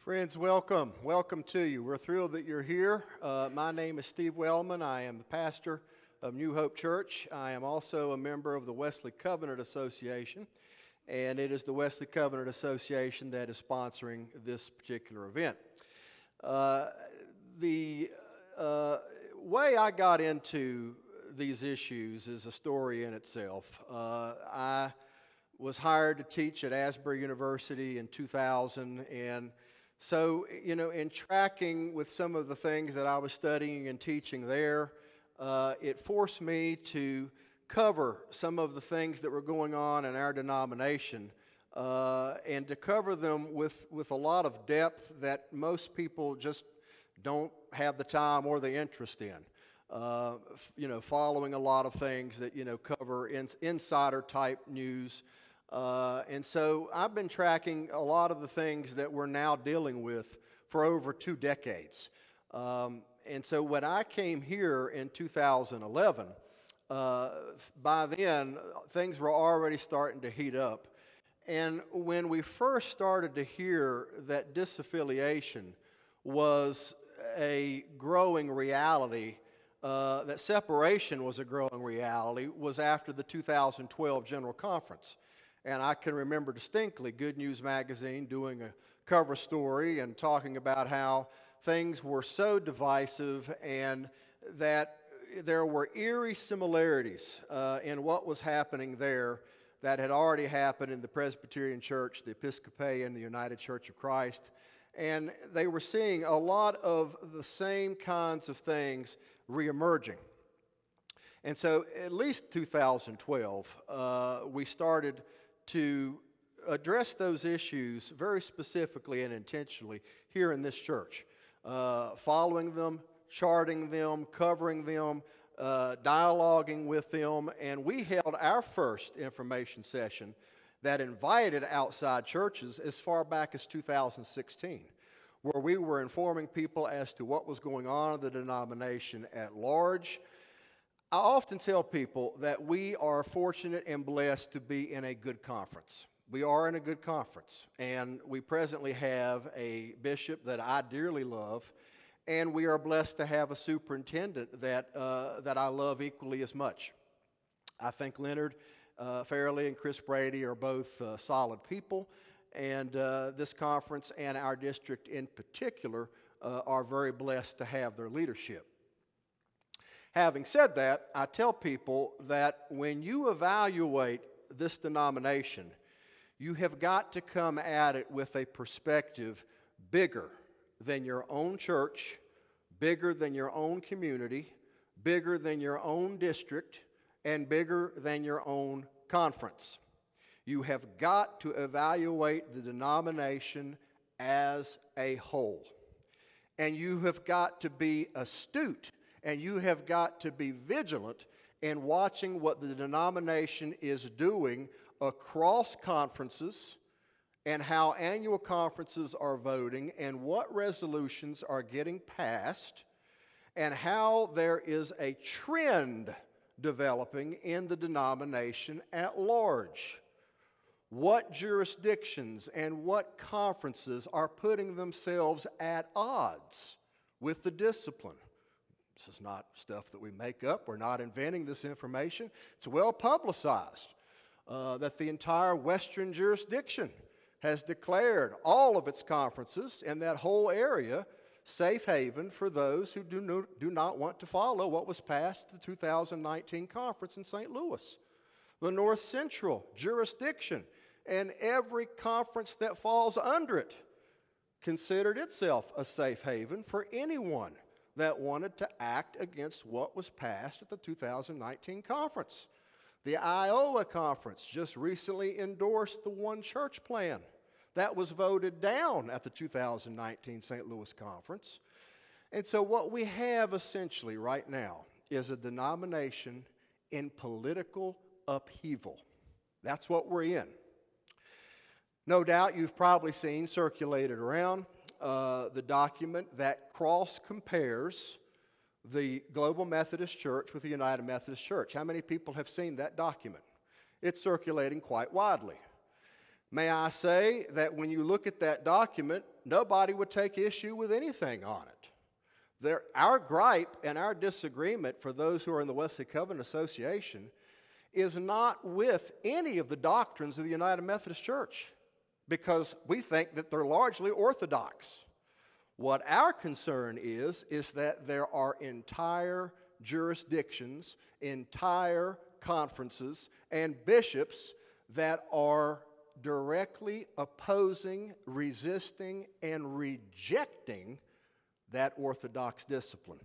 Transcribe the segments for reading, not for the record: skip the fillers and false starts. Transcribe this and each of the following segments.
Friends, welcome. Welcome to you. We're thrilled that you're here. My name is Steve Wellman. I am the pastor of New Hope Church. I am also a member of the Wesley Covenant Association, and it is the Wesley Covenant Association that is sponsoring this particular event. The way I got into these issues is a story in itself. I was hired to teach at Asbury University in 2000, and so, in tracking with some of the things that I was studying and teaching there, it forced me to cover some of the things that were going on in our denomination and to cover them with a lot of depth that most people just don't have the time or the interest in. Following a lot of things that, cover insider-type news. And so I've been tracking a lot of the things that we're now dealing with for over 2 decades. And so when I came here in 2011, by then things were already starting to heat up. And when we first started to hear that disaffiliation was a growing reality, that separation was a growing reality, was after the 2012 General Conference. And I can remember distinctly Good News Magazine doing a cover story and talking about how things were so divisive and that there were eerie similarities in what was happening there that had already happened in the Presbyterian Church, the Episcopalian, the United Church of Christ. And they were seeing a lot of the same kinds of things reemerging. And so at least 2012, we started to address those issues very specifically and intentionally here in this church, following them, charting them, covering them, dialoguing with them, and we held our first information session that invited outside churches as far back as 2016, where we were informing people as to what was going on in the denomination at large. I often tell people that we are fortunate and blessed to be in a good conference. We are in a good conference, and we presently have a bishop that I dearly love, and we are blessed to have a superintendent that I love equally as much. I think Leonard Fairley and Chris Brady are both solid people, and this conference and our district in particular are very blessed to have their leadership. Having said that, I tell people that when you evaluate this denomination, you have got to come at it with a perspective bigger than your own church, bigger than your own community, bigger than your own district, and bigger than your own conference. You have got to evaluate the denomination as a whole. And you have got to be astute. And you have got to be vigilant in watching what the denomination is doing across conferences and how annual conferences are voting and what resolutions are getting passed and how there is a trend developing in the denomination at large. What jurisdictions and what conferences are putting themselves at odds with the discipline? This is not stuff that we make up. We're not inventing this information. It's well publicized that the entire Western jurisdiction has declared all of its conferences in that whole area safe haven for those who do not want to follow what was passed at the 2019 conference in St. Louis. The North Central jurisdiction and every conference that falls under it considered itself a safe haven for anyone that wanted to act against what was passed at the 2019 conference. The Iowa conference just recently endorsed the One Church plan that was voted down at the 2019 St. Louis conference. And so what we have essentially right now is a denomination in political upheaval. That's what we're in. No doubt you've probably seen circulated around the document that cross-compares the Global Methodist Church with the United Methodist Church. How many people have seen that document? It's circulating quite widely. May I say that when you look at that document, nobody would take issue with anything on it. Our gripe and our disagreement for those who are in the Wesley Covenant Association is not with any of the doctrines of the United Methodist Church, because we think that they're largely orthodox. What our concern is that there are entire jurisdictions, entire conferences, and bishops that are directly opposing, resisting, and rejecting that orthodox discipline.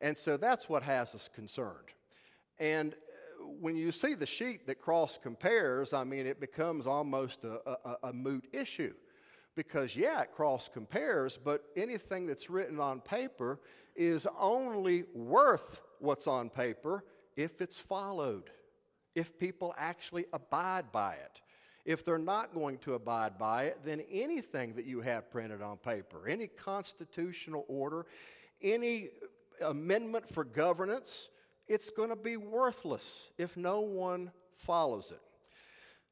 And so that's what has us concerned. And when you see the sheet that Cross compares, I mean, it becomes almost a moot issue. Because, yeah, it cross compares, but anything that's written on paper is only worth what's on paper if it's followed, if people actually abide by it. If they're not going to abide by it, then anything that you have printed on paper, any constitutional order, any amendment for governance, it's going to be worthless if no one follows it.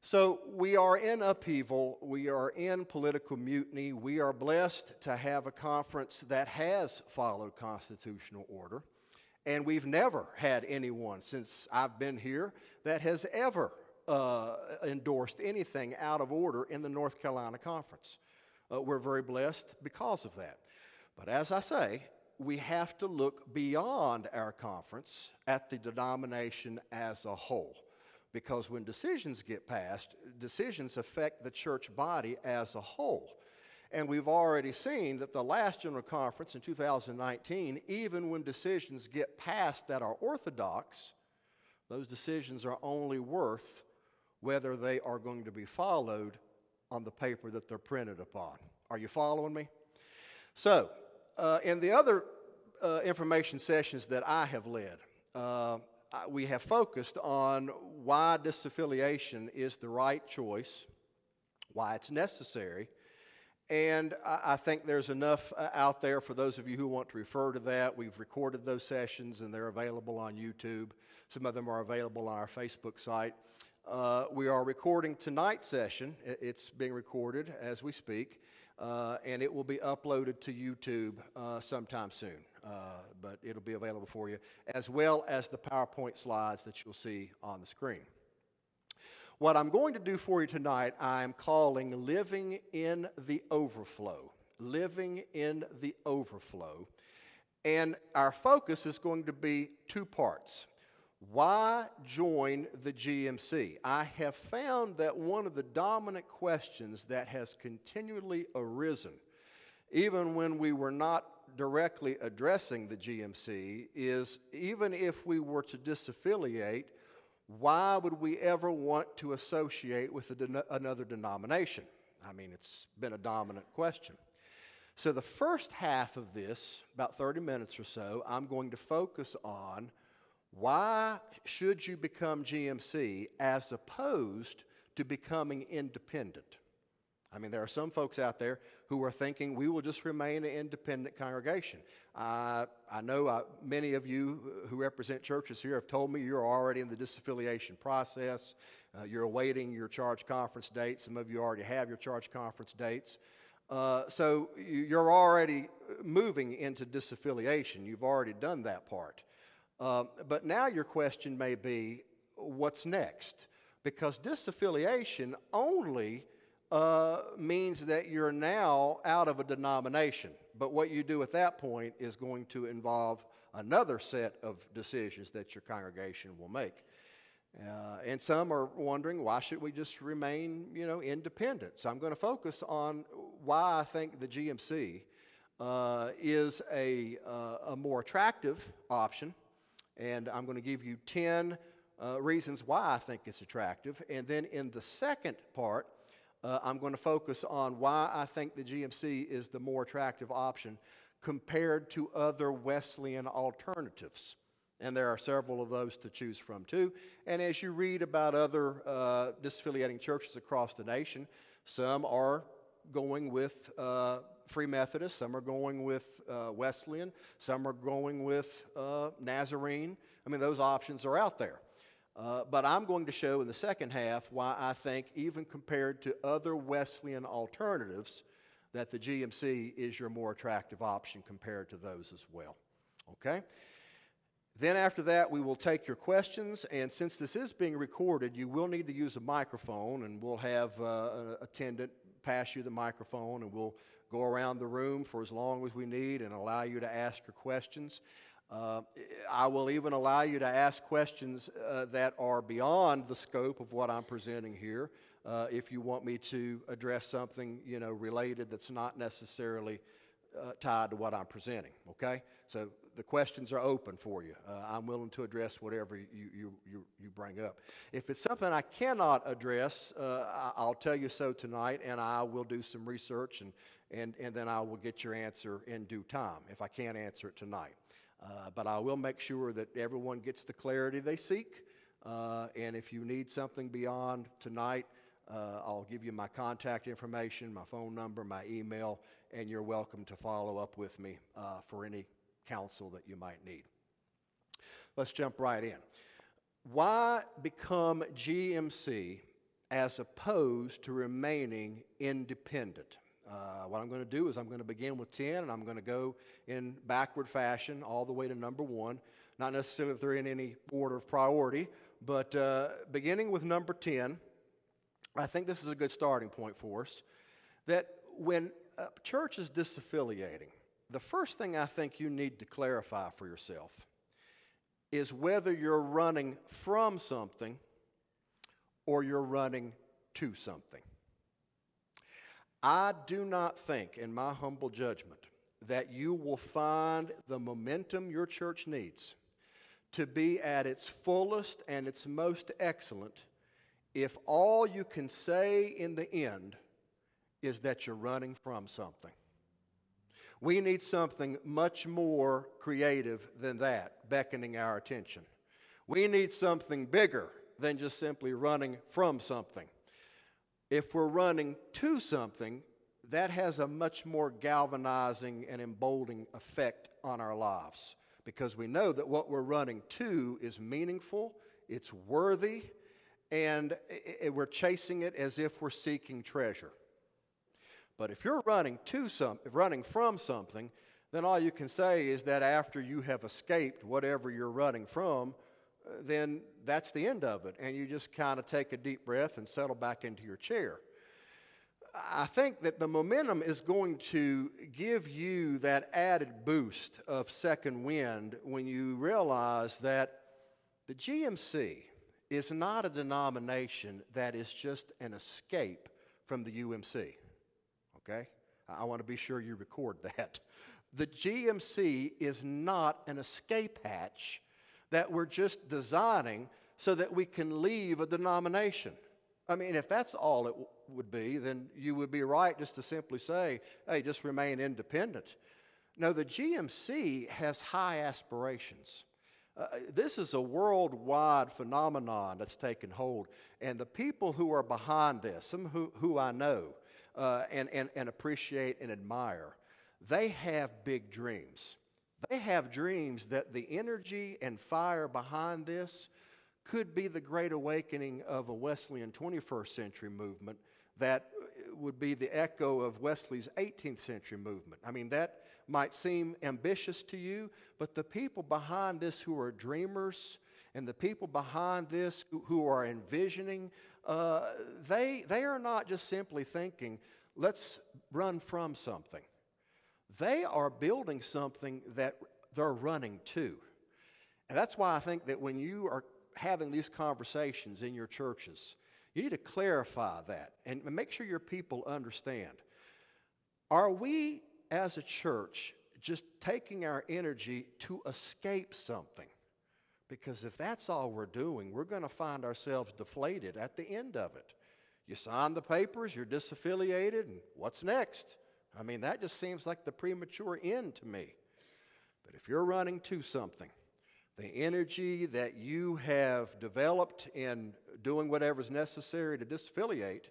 So we are in upheaval, we are in political mutiny, we are blessed to have a conference that has followed constitutional order, and we've never had anyone since I've been here that has ever endorsed anything out of order in the North Carolina Conference. We're very blessed because of that. But as I say, we have to look beyond our conference at the denomination as a whole. Because when decisions get passed, decisions affect the church body as a whole. And we've already seen that the last General Conference in 2019, even when decisions get passed that are orthodox, those decisions are only worth whether they are going to be followed on the paper that they're printed upon. Are you following me? So, in the other information sessions that I have led, we have focused on why disaffiliation is the right choice, why it's necessary, and I think there's enough out there for those of you who want to refer to that. We've recorded those sessions and they're available on YouTube. Some of them are available on our Facebook site. We are recording tonight's session. It's being recorded as we speak, and it will be uploaded to YouTube sometime soon. But it'll be available for you, as well as the PowerPoint slides that you'll see on the screen. What I'm going to do for you tonight, I'm calling Living in the Overflow. Living in the Overflow. And our focus is going to be two parts. Why join the GMC? I have found that one of the dominant questions that has continually arisen, even when we were not directly addressing the GMC, is even if we were to disaffiliate, why would we ever want to associate with another denomination? I mean, it's been a dominant question. So the first half of this, about 30 minutes or so, I'm going to focus on why should you become GMC as opposed to becoming independent. I mean, there are some folks out there who are thinking we will just remain an independent congregation. I know many of you who represent churches here have told me you're already in the disaffiliation process. You're awaiting your charge conference date. Some of you already have your charge conference dates. So you're already moving into disaffiliation. You've already done that part. But now your question may be, what's next? Because disaffiliation only means that you're now out of a denomination. But what you do at that point is going to involve another set of decisions that your congregation will make. And some are wondering, why should we just remain, independent? So I'm going to focus on why I think the GMC is a more attractive option. And I'm going to give you 10 reasons why I think it's attractive. And then in the second part, I'm going to focus on why I think the GMC is the more attractive option compared to other Wesleyan alternatives. And there are several of those to choose from too. And as you read about other disaffiliating churches across the nation, some are going with Free Methodist, some are going with Wesleyan, some are going with Nazarene. I mean, those options are out there. But I'm going to show in the second half why I think, even compared to other Wesleyan alternatives, that the GMC is your more attractive option compared to those as well. Okay? Then after that, we will take your questions, and since this is being recorded, you will need to use a microphone, and we'll have an attendant pass you the microphone, and we'll go around the room for as long as we need and allow you to ask your questions. I will even allow you to ask questions that are beyond the scope of what I'm presenting here, if you want me to address something, related that's not necessarily tied to what I'm presenting, okay? So the questions are open for you. I'm willing to address whatever you bring up. If it's something I cannot address, I'll tell you so tonight, and I will do some research, and then I will get your answer in due time if I can't answer it tonight. But I will make sure that everyone gets the clarity they seek, and if you need something beyond tonight, I'll give you my contact information, my phone number, my email, and you're welcome to follow up with me for any counsel that you might need. Let's jump right in. Why become GMC as opposed to remaining independent? What I'm going to do is I'm going to begin with 10, and I'm going to go in backward fashion all the way to number 1. Not necessarily if they're in any order of priority, but beginning with number 10, I think this is a good starting point for us, that when a church is disaffiliating, the first thing I think you need to clarify for yourself is whether you're running from something or you're running to something. I do not think, in my humble judgment, that you will find the momentum your church needs to be at its fullest and its most excellent if all you can say in the end is that you're running from something. We need something much more creative than that, beckoning our attention. We need something bigger than just simply running from something. If we're running to something, that has a much more galvanizing and emboldening effect on our lives, because we know that what we're running to is meaningful, it's worthy, and we're chasing it as if we're seeking treasure. But if you're running from something, then all you can say is that after you have escaped whatever you're running from, then that's the end of it, and you just kind of take a deep breath and settle back into your chair. I think that the momentum is going to give you that added boost of second wind when you realize that the GMC is not a denomination that is just an escape from the UMC, okay? I want to be sure you record that. The GMC is not an escape hatch that we're just designing so that we can leave a denomination. I mean, if that's all it would be, then you would be right just to simply say, hey, just remain independent. No, the GMC has high aspirations. This is a worldwide phenomenon that's taken hold, and the people who are behind this, some who I know and appreciate and admire, they have big dreams. They have dreams that the energy and fire behind this could be the great awakening of a Wesleyan 21st century movement that would be the echo of Wesley's 18th century movement. I mean, that might seem ambitious to you, but the people behind this who are dreamers and the people behind this who are envisioning, they are not just simply thinking, let's run from something. They are building something that they're running to. And that's why I think that when you are having these conversations in your churches, you need to clarify that and make sure your people understand. Are we as a church just taking our energy to escape something? Because if that's all we're doing, we're going to find ourselves deflated at the end of it. You sign the papers, you're disaffiliated, and what's next? I mean, that just seems like the premature end to me. But if you're running to something, the energy that you have developed in doing whatever's necessary to disaffiliate,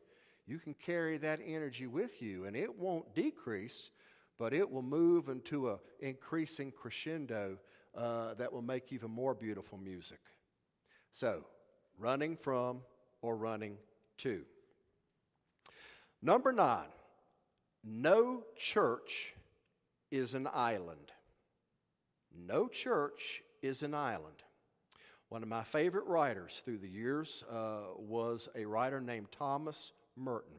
you can carry that energy with you, and it won't decrease, but it will move into an increasing crescendo that will make even more beautiful music. So, running from or running to. Number 9, no church is an island. No church is an island. One of my favorite writers through the years was a writer named Thomas Merton.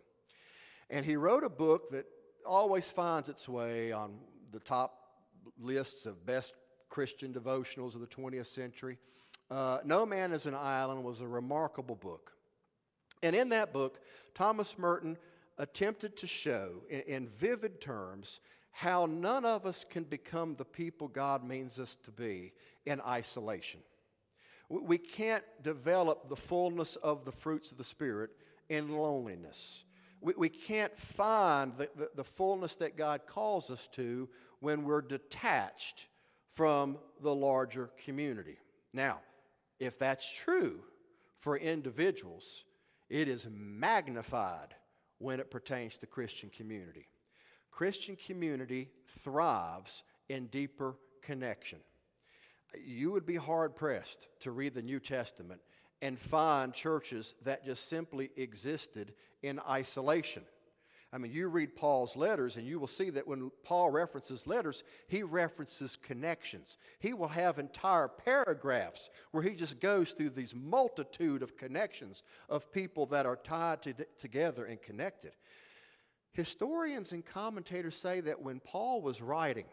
And he wrote a book that always finds its way on the top lists of best Christian devotionals of the 20th century. No Man is an Island was a remarkable book. And in that book, Thomas Merton attempted to show in vivid terms how none of us can become the people God means us to be in isolation. We can't develop the fullness of the fruits of the Spirit in loneliness. We can't find the fullness that God calls us to when we're detached from the larger community. Now, if that's true for individuals, it is magnified when it pertains to Christian community. Christian community thrives in deeper connection. You would be hard-pressed to read the New Testament and find churches that just simply existed in isolation. I mean, you read Paul's letters and you will see that when Paul references letters, he references connections. He will have entire paragraphs where he just goes through these multitude of connections of people that are tied together and connected. Historians and commentators say that when Paul was writing,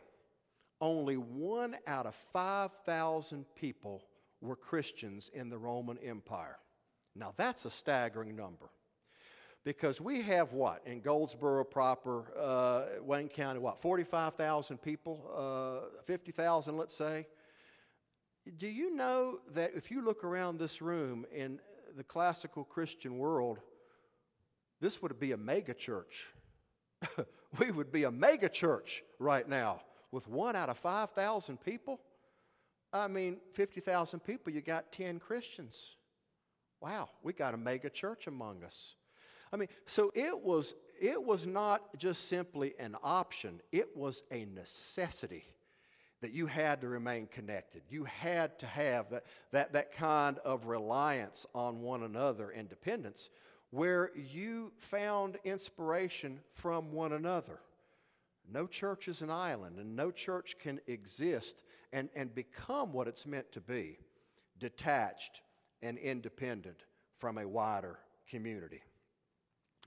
only 1 out of 5,000 people were Christians in the Roman Empire. Now that's a staggering number. Because we have what? In Goldsboro proper, Wayne County, 45,000 people, 50,000 let's say. Do you know that if you look around this room in the classical Christian world, this would be a mega church. We would be a mega church right now with 1 out of 5,000 people. I mean, 50,000 people, you got 10 Christians. Wow, we got a mega church among us. I mean, so it was not just simply an option. It was a necessity that you had to remain connected. You had to have that kind of reliance on one another and dependence where you found inspiration from one another. No church is an island, and no church can exist and become what it's meant to be, detached and independent from a wider community.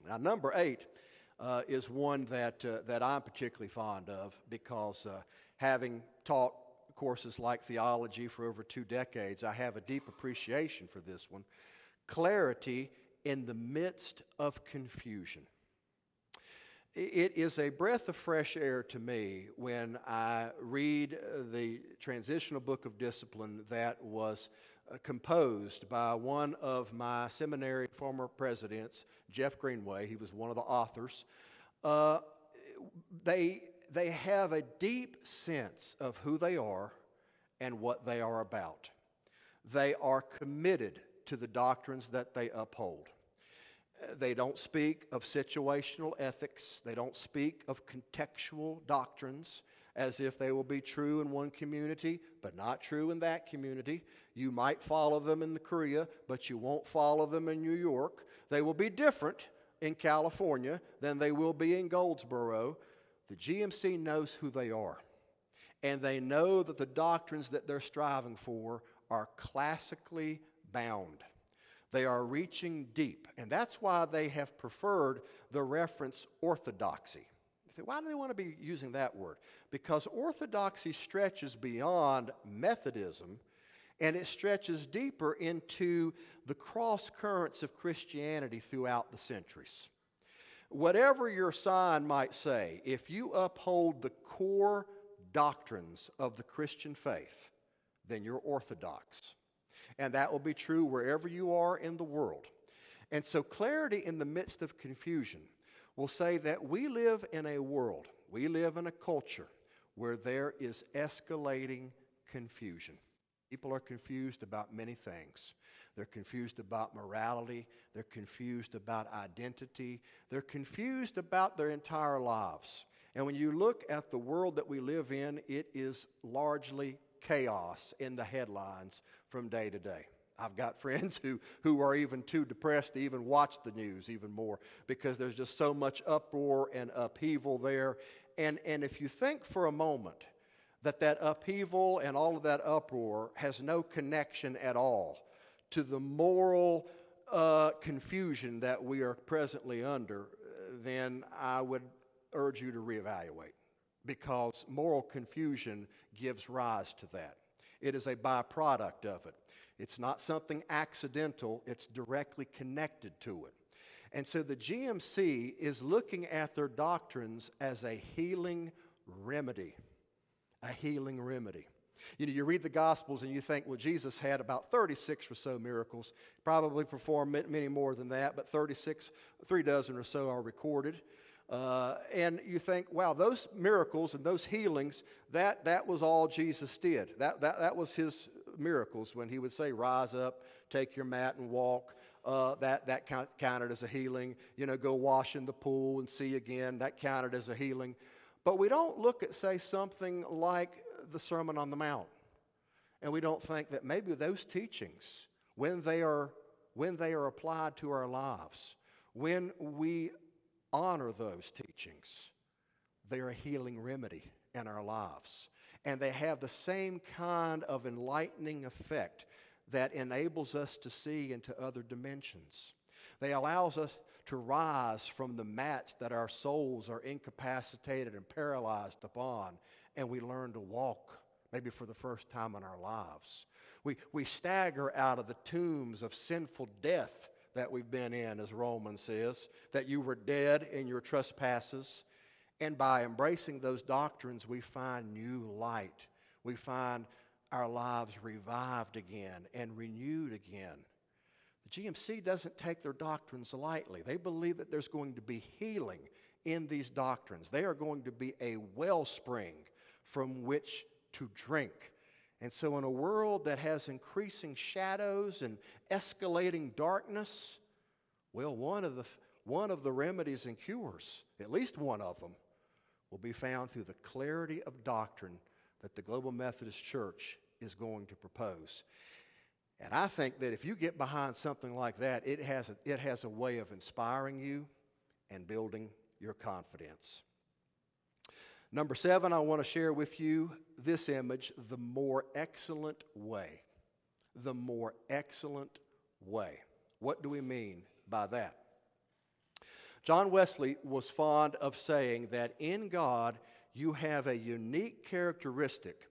Now, number 8 is one that I'm particularly fond of because having taught courses like theology for over 2 decades, I have a deep appreciation for this one. Clarity in the midst of confusion. It is a breath of fresh air to me when I read the transitional book of discipline that was composed by one of my seminary former presidents, Jeff Greenway. He was one of the authors. They have a deep sense of who they are and what they are about. They are committed to the doctrines that they uphold. They don't speak of situational ethics. They don't speak of contextual doctrines as if they will be true in one community, but not true in that community. You might follow them in the Korea, but you won't follow them in New York. They will be different in California than they will be in Goldsboro. The GMC knows who they are, and they know that the doctrines that they're striving for are classically bound. They are reaching deep, and that's why they have preferred the reference orthodoxy. You say, why do they want to be using that word? Because orthodoxy stretches beyond Methodism, and it stretches deeper into the cross currents of Christianity throughout the centuries. Whatever your sign might say, if you uphold the core doctrines of the Christian faith, then you're orthodox. And that will be true wherever you are in the world. And so clarity in the midst of confusion will say that we live in a world, we live in a culture where there is escalating confusion. People are confused about many things. They're confused about morality. They're confused about identity. They're confused about their entire lives. And when you look at the world that we live in, it is largely chaos in the headlines from day to day. I've got friends who are even too depressed to even watch the news even more because there's just so much uproar and upheaval there. And if you think for a moment that upheaval and all of that uproar has no connection at all to the moral confusion that we are presently under, then I would urge you to reevaluate, because moral confusion gives rise to that. It is a byproduct of it. It's not something accidental, it's directly connected to it. And so the GMC is looking at their doctrines as a healing remedy. A healing remedy. You know, you read the Gospels and you think, well, Jesus had about 36 or so miracles, probably performed many more than that, but 3 dozen or so are recorded. And you think, wow, those miracles and those healings, that was all Jesus did. That was his miracles when he would say, rise up, take your mat and walk. That counted as a healing. You know, go wash in the pool and see again. That counted as a healing. But we don't look at, say, something like the Sermon on the Mount. And we don't think that maybe those teachings, when they are applied to our lives, when we honor those teachings, they are a healing remedy in our lives. And they have the same kind of enlightening effect that enables us to see into other dimensions. They allows us to rise from the mats that our souls are incapacitated and paralyzed upon, and we learn to walk, maybe for the first time in our lives. We stagger out of the tombs of sinful death that we've been in, as Romans says, that you were dead in your trespasses. And by embracing those doctrines, we find new light. We find our lives revived again and renewed again. The GMC doesn't take their doctrines lightly. They believe that there's going to be healing in these doctrines. They are going to be a wellspring from which to drink. And so in a world that has increasing shadows and escalating darkness, well, one of the remedies and cures, at least one of them, will be found through the clarity of doctrine that the Global Methodist Church is going to propose. And I think that if you get behind something like that, it has a way of inspiring you and building your confidence. Number 7, I want to share with you this image, the more excellent way. The more excellent way. What do we mean by that? John Wesley was fond of saying that in God you have a unique characteristic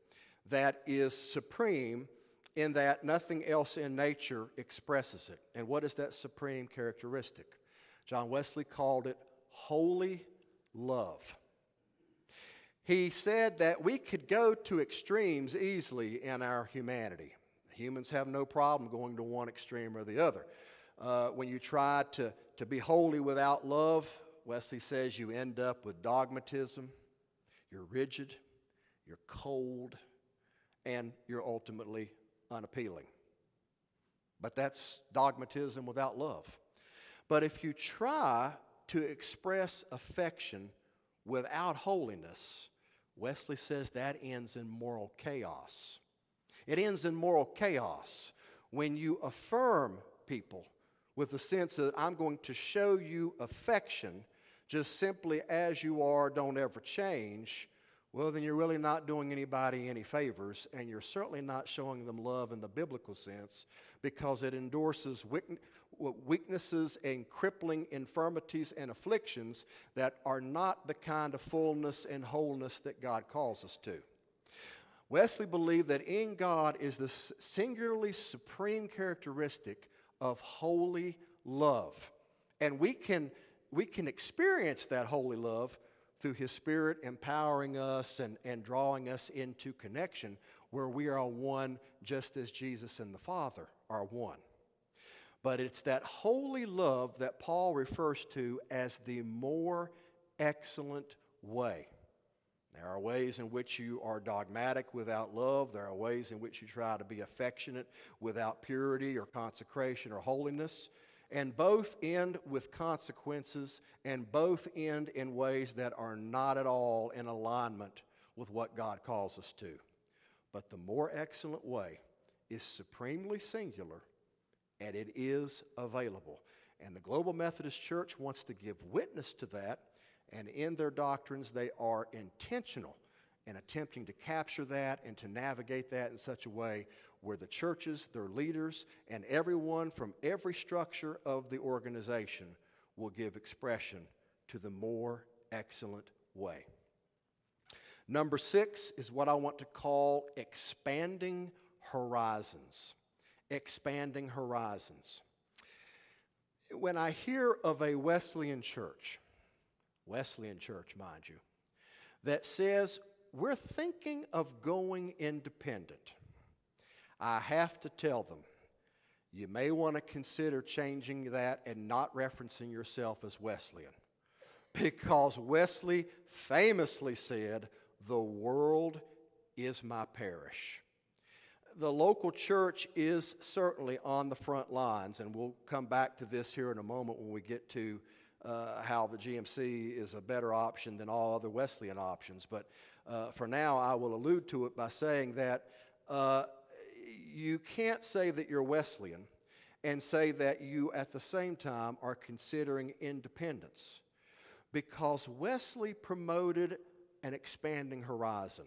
that is supreme in that nothing else in nature expresses it. And what is that supreme characteristic? John Wesley called it holy love. He said that we could go to extremes easily in our humanity. Humans have no problem going to one extreme or the other. When you try to be holy without love, Wesley says you end up with dogmatism, you're rigid, you're cold, and you're ultimately unappealing. But that's dogmatism without love. But if you try to express affection without holiness, Wesley says that ends in moral chaos. It ends in moral chaos when you affirm people with the sense that I'm going to show you affection just simply as you are, don't ever change. Well, then you're really not doing anybody any favors, and you're certainly not showing them love in the biblical sense, because it endorses weaknesses and crippling infirmities and afflictions that are not the kind of fullness and wholeness that God calls us to. Wesley believed that in God is the singularly supreme characteristic of holy love. And we can experience that holy love through His Spirit empowering us and drawing us into connection where we are one just as Jesus and the Father are one. But it's that holy love that Paul refers to as the more excellent way. There are ways in which you are dogmatic without love. There are ways in which you try to be affectionate without purity or consecration or holiness. And both end with consequences, and both end in ways that are not at all in alignment with what God calls us to. But the more excellent way is supremely singular, and it is available. And the Global Methodist Church wants to give witness to that, and in their doctrines they are intentional in attempting to capture that and to navigate that in such a way where the churches, their leaders, and everyone from every structure of the organization will give expression to the more excellent way. Number 6 is what I want to call expanding horizons. Expanding horizons. When I hear of a Wesleyan church, mind you, that says we're thinking of going independent, I have to tell them, you may want to consider changing that and not referencing yourself as Wesleyan. Because Wesley famously said, "The world is my parish." The local church is certainly on the front lines, and we'll come back to this here in a moment when we get to how the GMC is a better option than all other Wesleyan options. But for now, I will allude to it by saying that you can't say that you're Wesleyan and say that you at the same time are considering independence, because Wesley promoted an expanding horizon.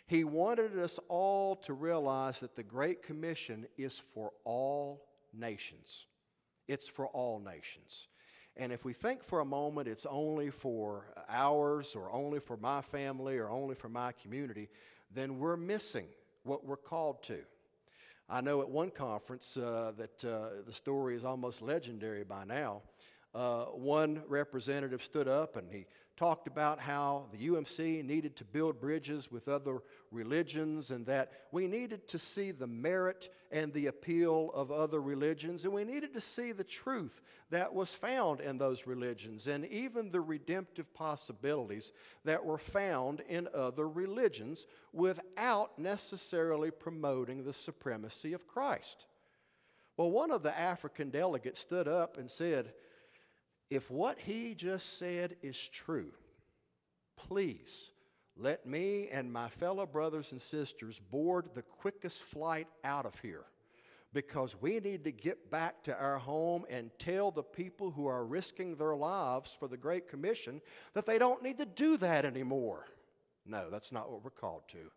He wanted us all to realize that the Great Commission is for all nations. It's for all nations. And if we think for a moment it's only for ours or only for my family or only for my community, then we're missing what we're called to. I know at one conference that the story is almost legendary by now. One representative stood up and he talked about how the UMC needed to build bridges with other religions, and that we needed to see the merit and the appeal of other religions, and we needed to see the truth that was found in those religions, and even the redemptive possibilities that were found in other religions, without necessarily promoting the supremacy of Christ. Well, one of the African delegates stood up and said, "If what he just said is true, please let me and my fellow brothers and sisters board the quickest flight out of here, because we need to get back to our home and tell the people who are risking their lives for the Great Commission that they don't need to do that anymore." No, that's not what we're called to.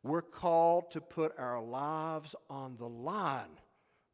We're called to put our lives on the line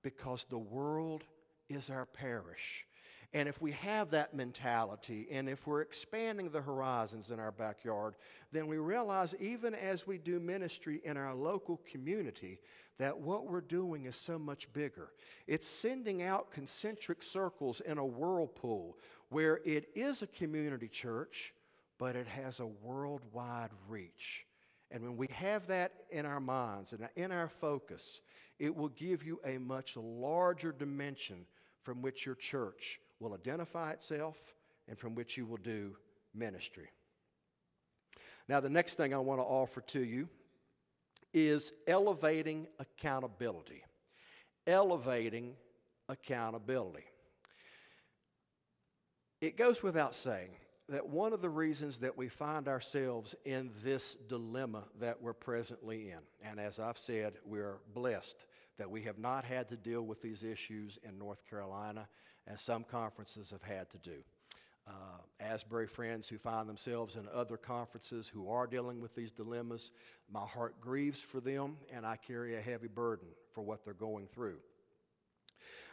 because the world is our parish. And if we have that mentality, and if we're expanding the horizons in our backyard, then we realize, even as we do ministry in our local community, that what we're doing is so much bigger. It's sending out concentric circles in a whirlpool where it is a community church, but it has a worldwide reach. And when we have that in our minds and in our focus, it will give you a much larger dimension from which your church will identify itself and from which you will do ministry. Now, the next thing I want to offer to you is elevating accountability. Elevating accountability. It goes without saying that one of the reasons that we find ourselves in this dilemma that we're presently in, and as I've said, we're blessed that we have not had to deal with these issues in North Carolina, as some conferences have had to do. Asbury friends who find themselves in other conferences who are dealing with these dilemmas, my heart grieves for them, and I carry a heavy burden for what they're going through.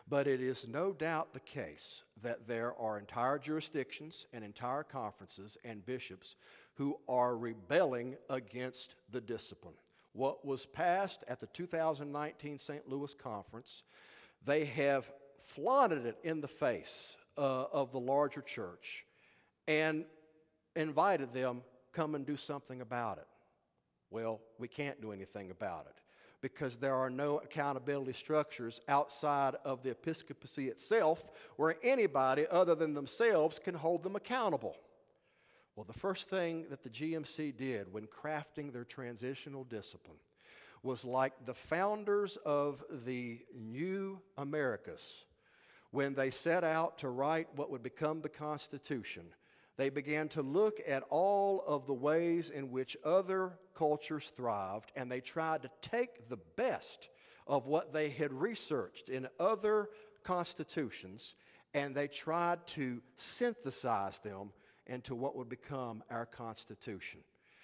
But it is no doubt the case that there are entire jurisdictions and entire conferences and bishops who are rebelling against the discipline. What was passed at the 2019 St. Louis Conference, they have flaunted it in the face of the larger church and invited them, come and do something about it. Well, we can't do anything about it because there are no accountability structures outside of the episcopacy itself where anybody other than themselves can hold them accountable. Well, the first thing that the GMC did when crafting their transitional discipline was like the founders of the New Americas. When they set out to write what would become the Constitution, they began to look at all of the ways in which other cultures thrived, and they tried to take the best of what they had researched in other constitutions, and they tried to synthesize them into what would become our Constitution.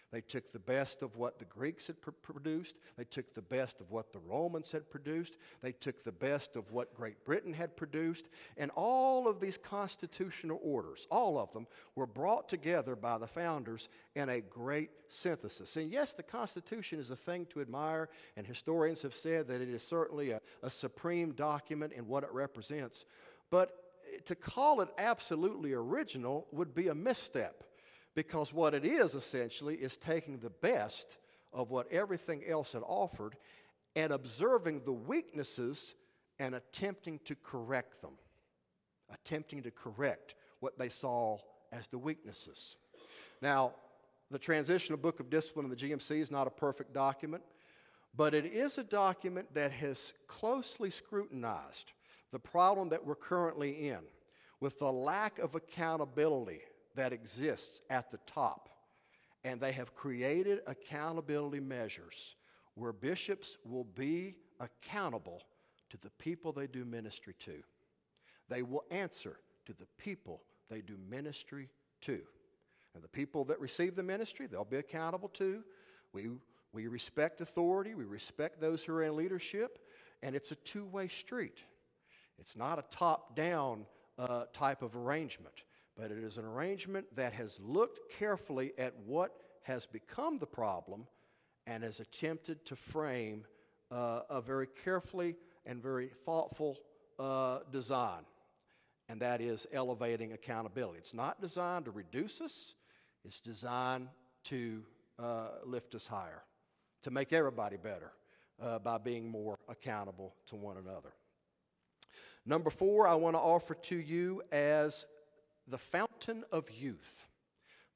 They took the best of what the Greeks had produced. They took the best of what the Romans had produced. They took the best of what Great Britain had produced. And all of these constitutional orders, all of them, were brought together by the founders in a great synthesis. And yes, the Constitution is a thing to admire, and historians have said that it is certainly a supreme document in what it represents. But to call it absolutely original would be a misstep. Because what it is essentially is taking the best of what everything else had offered and observing the weaknesses and attempting to correct them. Attempting to correct what they saw as the weaknesses. Now, the Transitional Book of Discipline in the GMC is not a perfect document, but it is a document that has closely scrutinized the problem that we're currently in with the lack of accountability that exists at the top. And they have created accountability measures where bishops will be accountable to the people they do ministry to. They will answer to the people they do ministry to. And the people that receive the ministry, they'll be accountable to. We respect authority. We respect those who are in leadership. And it's a two-way street. It's not a top-down type of arrangement. But it is an arrangement that has looked carefully at what has become the problem and has attempted to frame a very carefully and very thoughtful design. And that is elevating accountability. It's not designed to reduce us. It's designed to lift us higher, to make everybody better by being more accountable to one another. Number 4, I want to offer to you as the fountain of youth.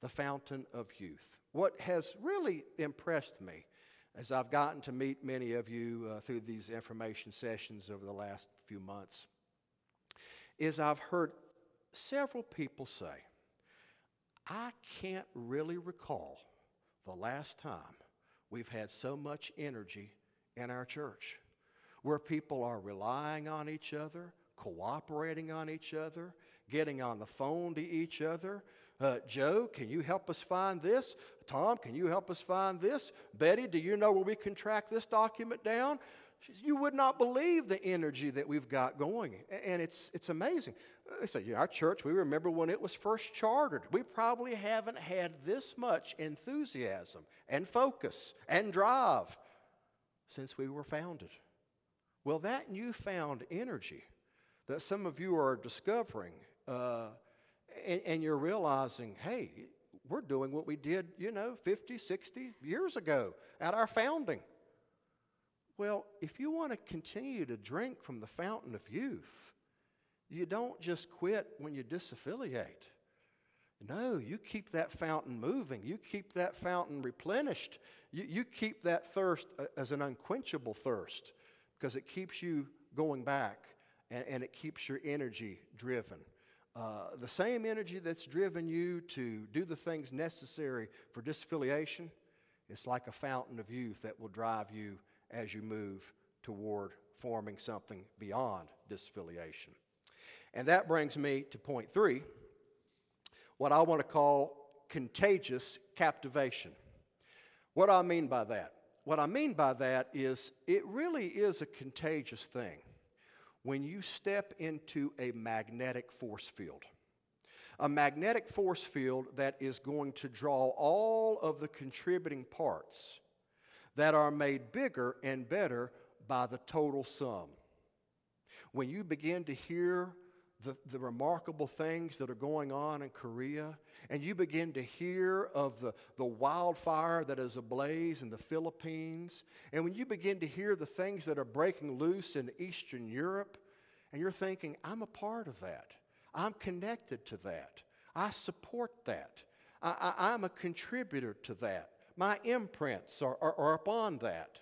The fountain of youth. What has really impressed me as I've gotten to meet many of you through these information sessions over the last few months is I've heard several people say, I can't really recall the last time we've had so much energy in our church, where people are relying on each other, cooperating on each other, getting on the phone to each other. Joe, can you help us find this? Tom, can you help us find this? Betty, do you know where we can track this document down? You would not believe the energy that we've got going. And it's amazing. They say, our church, we remember when it was first chartered. We probably haven't had this much enthusiasm and focus and drive since we were founded. Well, that newfound energy that some of you are discovering, and you're realizing, hey, we're doing what we did, 50, 60 years ago at our founding. Well, if you want to continue to drink from the fountain of youth, you don't just quit when you disaffiliate. No, you keep that fountain moving. You keep that fountain replenished. You keep that thirst as an unquenchable thirst because it keeps you going back and it keeps your energy driven. The same energy that's driven you to do the things necessary for disaffiliation, it's like a fountain of youth that will drive you as you move toward forming something beyond disaffiliation. And that brings me to point 3, what I want to call contagious captivation. What do I mean by that? What I mean by that is it really is a contagious thing when you step into a magnetic force field. A magnetic force field that is going to draw all of the contributing parts that are made bigger and better by the total sum. When you begin to hear the remarkable things that are going on in Korea, and you begin to hear of the wildfire that is ablaze in the Philippines, and when you begin to hear the things that are breaking loose in Eastern Europe, and you're thinking, I'm a part of that. I'm connected to that. I support that. I'm a contributor to that. My imprints are upon that.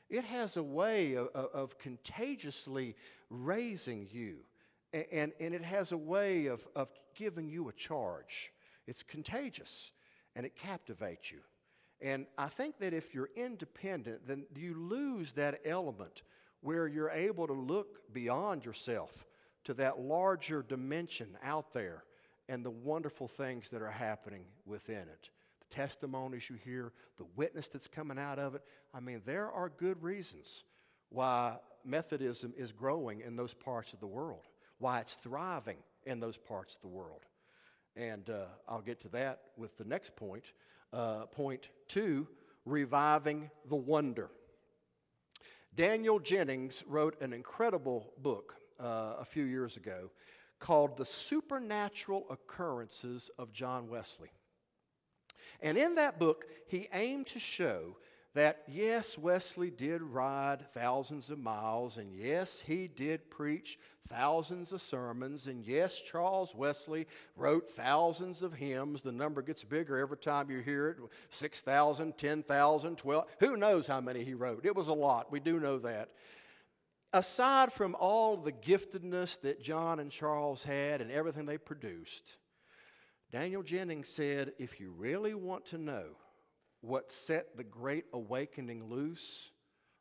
It has a way of contagiously raising you. And it has a way of giving you a charge. It's contagious, and it captivates you. And I think that if you're independent, then you lose that element where you're able to look beyond yourself to that larger dimension out there and the wonderful things that are happening within it. The testimonies you hear, the witness that's coming out of it. I mean, there are good reasons why Methodism is growing in those parts of the world, why it's thriving in those parts of the world. And I'll get to that with the next point. Point 2, reviving the wonder. Daniel Jennings wrote an incredible book a few years ago called The Supernatural Occurrences of John Wesley. And in that book, he aimed to show that, yes, Wesley did ride thousands of miles, and yes, he did preach thousands of sermons, and yes, Charles Wesley wrote thousands of hymns. The number gets bigger every time you hear it, 6,000, 10,000, 12, who knows how many he wrote. It was a lot, we do know that. Aside from all the giftedness that John and Charles had and everything they produced, Daniel Jennings said, if you really want to know what set the Great Awakening loose,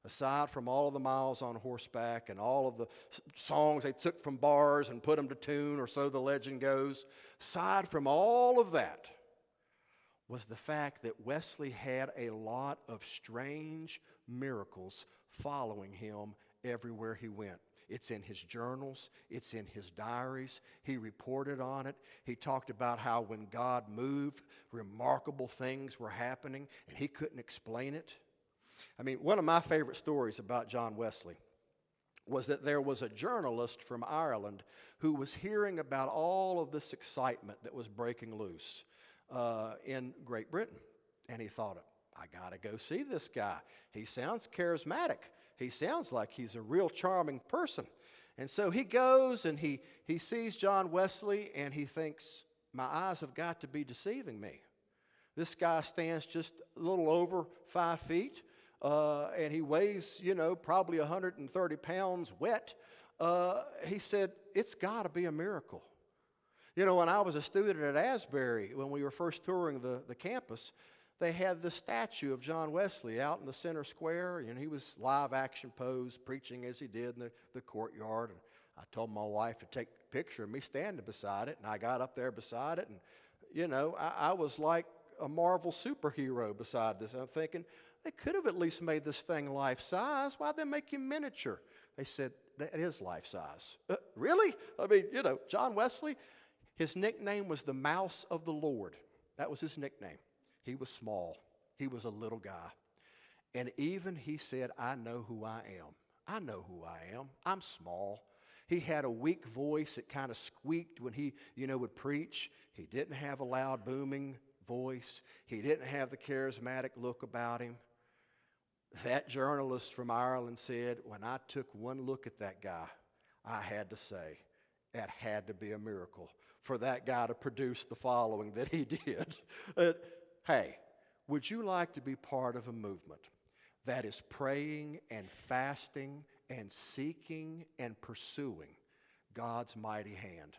aside from all of the miles on horseback and all of the songs they took from bars and put them to tune, or so the legend goes, aside from all of that, was the fact that Wesley had a lot of strange miracles following him everywhere he went. It's in his journals. It's in his diaries. He reported on it. He talked about how when God moved, remarkable things were happening, and he couldn't explain it. I mean, one of my favorite stories about John Wesley was that there was a journalist from Ireland who was hearing about all of this excitement that was breaking loose in Great Britain. And he thought, I got to go see this guy. He sounds charismatic. He sounds like he's a real charming person. And so he goes and he sees John Wesley and he thinks, my eyes have got to be deceiving me. This guy stands just a little over 5 feet and he weighs, probably 130 pounds wet. He said, it's got to be a miracle. When I was a student at Asbury, when we were first touring the campus, they had the statue of John Wesley out in the center square, and he was live action pose, preaching as he did in the courtyard. And I told my wife to take a picture of me standing beside it, and I got up there beside it, and, I was like a Marvel superhero beside this. I'm thinking, they could have at least made this thing life-size. Why'd they make him miniature? They said, that is life-size. Really? I mean, John Wesley, his nickname was the Mouse of the Lord. That was his nickname. He was small. He was a little guy. And even he said, I know who I am. I know who I am. I'm small. He had a weak voice. It kind of squeaked when he, would preach. He didn't have a loud, booming voice. He didn't have the charismatic look about him. That journalist from Ireland said, when I took one look at that guy, I had to say, that had to be a miracle for that guy to produce the following that he did. Hey, would you like to be part of a movement that is praying and fasting and seeking and pursuing God's mighty hand?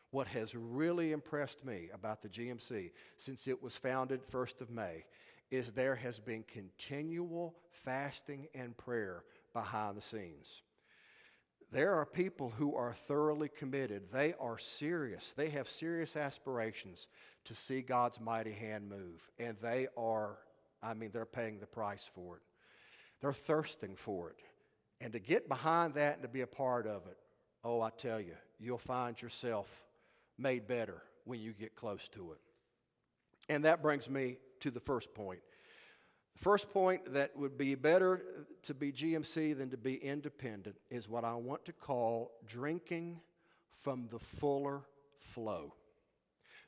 What has really impressed me about the GMC since it was founded 1st of May is there has been continual fasting and prayer behind the scenes. There are people who are thoroughly committed. They are serious. They have serious aspirations to see God's mighty hand move. And they're paying the price for it. They're thirsting for it. And to get behind that and to be a part of it, I tell you, you'll find yourself made better when you get close to it. And that brings me to the first point. The first point that would be better to be GMC than to be independent is what I want to call drinking from the fuller flow.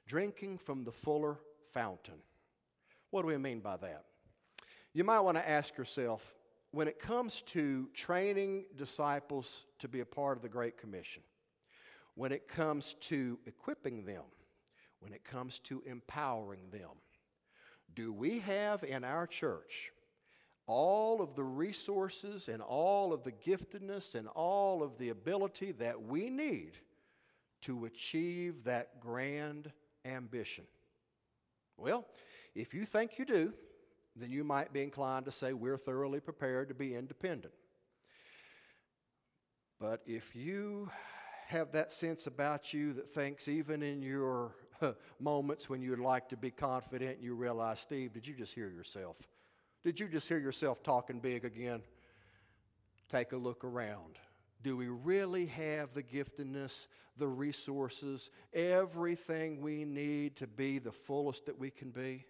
Drinking from the fuller fountain. What do we mean by that? You might want to ask yourself, when it comes to training disciples to be a part of the Great Commission, when it comes to equipping them, when it comes to empowering them, do we have in our church all of the resources and all of the giftedness and all of the ability that we need to achieve that grand ambition? Well, if you think you do, then you might be inclined to say we're thoroughly prepared to be independent. But if you have that sense about you that thinks even in your moments when you'd like to be confident, you realize, Steve, did you just hear yourself? Did you just hear yourself talking big again? Take a look around. Do we really have the giftedness, the resources, everything we need to be the fullest that we can be?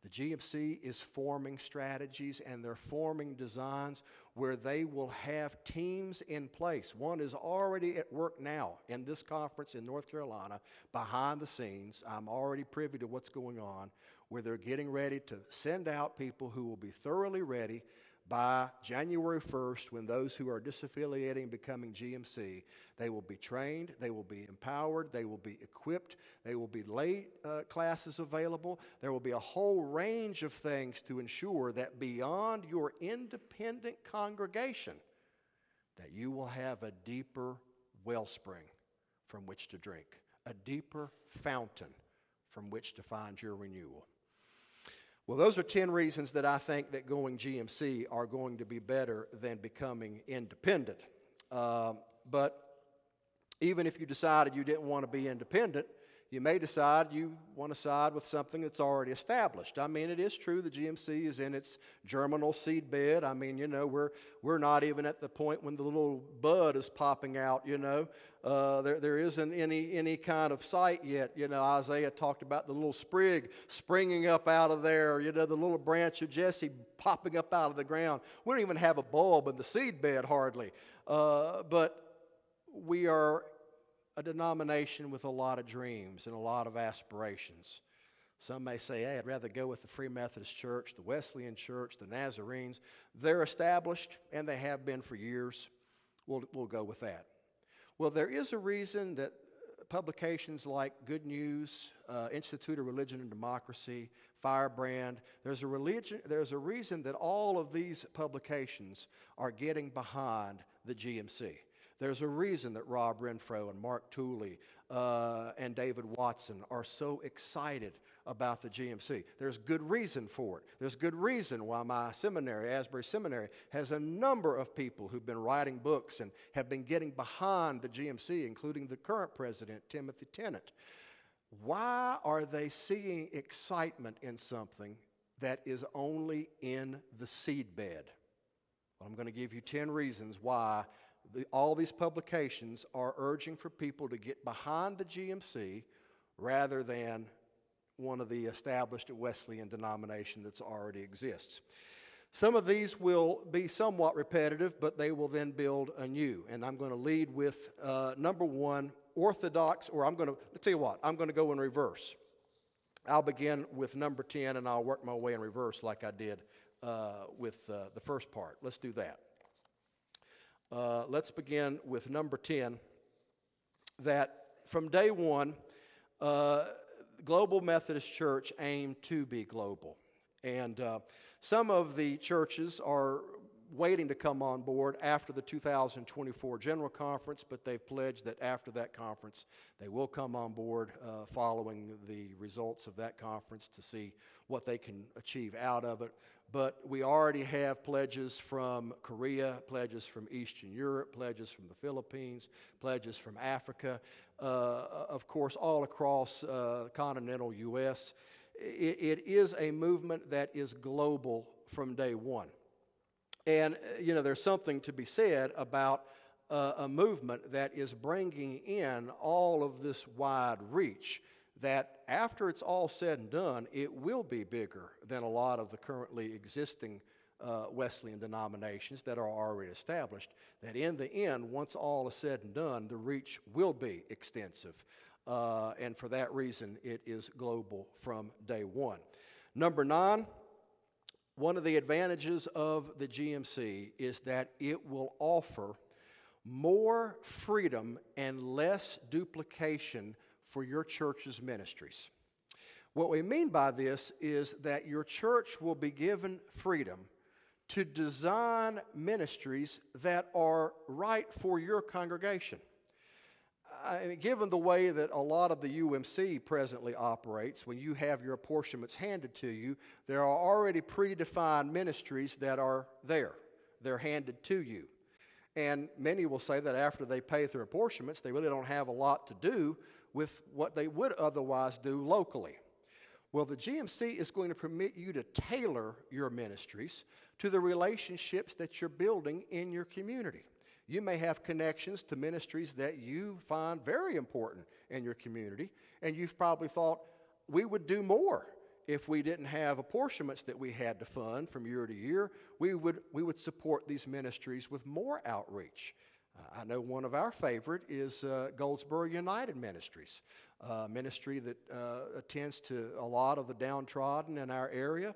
The GMC is forming strategies and they're forming designs where they will have teams in place. One is already at work now in this conference in North Carolina, behind the scenes. I'm already privy to what's going on, where they're getting ready to send out people who will be thoroughly ready by January 1st, when those who are disaffiliating and becoming GMC, they will be trained, they will be empowered, they will be equipped, they will be lay classes available. There will be a whole range of things to ensure that beyond your independent congregation, that you will have a deeper wellspring from which to drink, a deeper fountain from which to find your renewal. Well, those are 10 reasons that I think that going GMC are going to be better than becoming independent. But even if you decided you didn't want to be independent, you may decide you want to side with something that's already established. I mean, it is true the GMC is in its germinal seed bed. I mean, we're not even at the point when the little bud is popping out, There isn't any kind of sight yet. Isaiah talked about the little sprig springing up out of there, the little branch of Jesse popping up out of the ground. We don't even have a bulb in the seed bed hardly. But we are a denomination with a lot of dreams and a lot of aspirations. Some may say, hey, I'd rather go with the Free Methodist Church, the Wesleyan Church, the Nazarenes. They're established, and they have been for years. We'll go with that. Well, there is a reason that publications like Good News, Institute of Religion and Democracy, Firebrand, there's a reason that all of these publications are getting behind the GMC. There's a reason that Rob Renfro and Mark Tooley and David Watson are so excited about the GMC. There's good reason for it. There's good reason why my seminary, Asbury Seminary, has a number of people who've been writing books and have been getting behind the GMC, including the current president, Timothy Tennant. Why are they seeing excitement in something that is only in the seedbed? Well, I'm going to give you 10 reasons why all these publications are urging for people to get behind the GMC rather than one of the established Wesleyan denomination that's already exists. Some of these will be somewhat repetitive, but they will then build anew. And I'm going to lead with number one, Orthodox, or I'm going to go in reverse. I'll begin with number 10, and I'll work my way in reverse like I did with the first part. Let's do that. Let's begin with number 10, that from day one, Global Methodist Church aimed to be global. And some of the churches are waiting to come on board after the 2024 General Conference, but they've pledged that after that conference, they will come on board following the results of that conference to see what they can achieve out of it. But we already have pledges from Korea, pledges from Eastern Europe, pledges from the Philippines, pledges from Africa, of course, all across continental U.S. It is a movement that is global from day one. And, there's something to be said about a movement that is bringing in all of this wide reach, that after it's all said and done, it will be bigger than a lot of the currently existing Wesleyan denominations that are already established, that in the end, once all is said and done, the reach will be extensive. And for that reason, it is global from day one. Number 9, one of the advantages of the GMC is that it will offer more freedom and less duplication for your church's ministries. What we mean by this is that your church will be given freedom to design ministries that are right for your congregation. Given the way that a lot of the UMC presently operates, when you have your apportionments handed to you, there are already predefined ministries that are there. They're handed to you. And many will say that after they pay their apportionments, they really don't have a lot to do with what they would otherwise do locally. Well, the GMC is going to permit you to tailor your ministries to the relationships that you're building in your community. You may have connections to ministries that you find very important in your community, and you've probably thought, we would do more if we didn't have apportionments that we had to fund from year to year. We would support these ministries with more outreach. I know one of our favorite is Goldsboro United Ministries, a ministry that attends to a lot of the downtrodden in our area.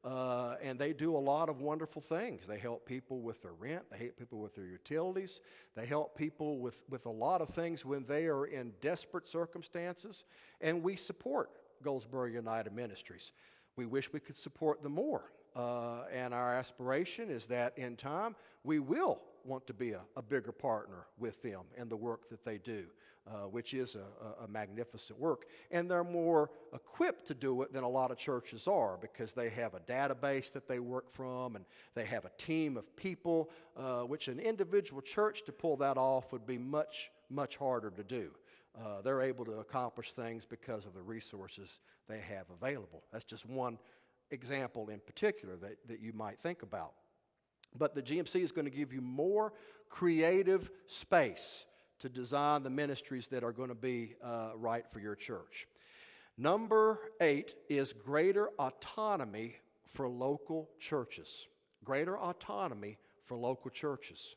And they do a lot of wonderful things. They help people with their rent. They help people with their utilities. They help people with a lot of things when they are in desperate circumstances. And we support Goldsboro United Ministries. We wish we could support them more. And our aspiration is that in time, we will want to be a bigger partner with them in the work that they do, which is a magnificent work. And they're more equipped to do it than a lot of churches are, because they have a database that they work from, and they have a team of people, which an individual church to pull that off would be much, much harder to do. They're able to accomplish things because of the resources they have available. That's just one example in particular that you might think about. But the GMC is going to give you more creative space to design the ministries that are going to be right for your church. Number 8 is greater autonomy for local churches. Greater autonomy for local churches.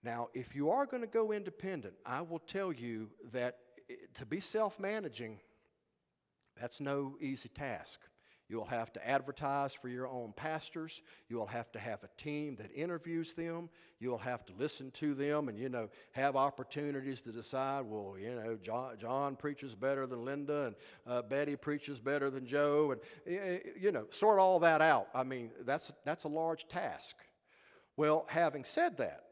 Now, if you are going to go independent, I will tell you that to be self-managing, that's no easy task. You'll have to advertise for your own pastors. You'll have to have a team that interviews them. You'll have to listen to them and, have opportunities to decide, well, John preaches better than Linda, and Betty preaches better than Joe, and, sort all that out. I mean, that's a large task. Well, having said that,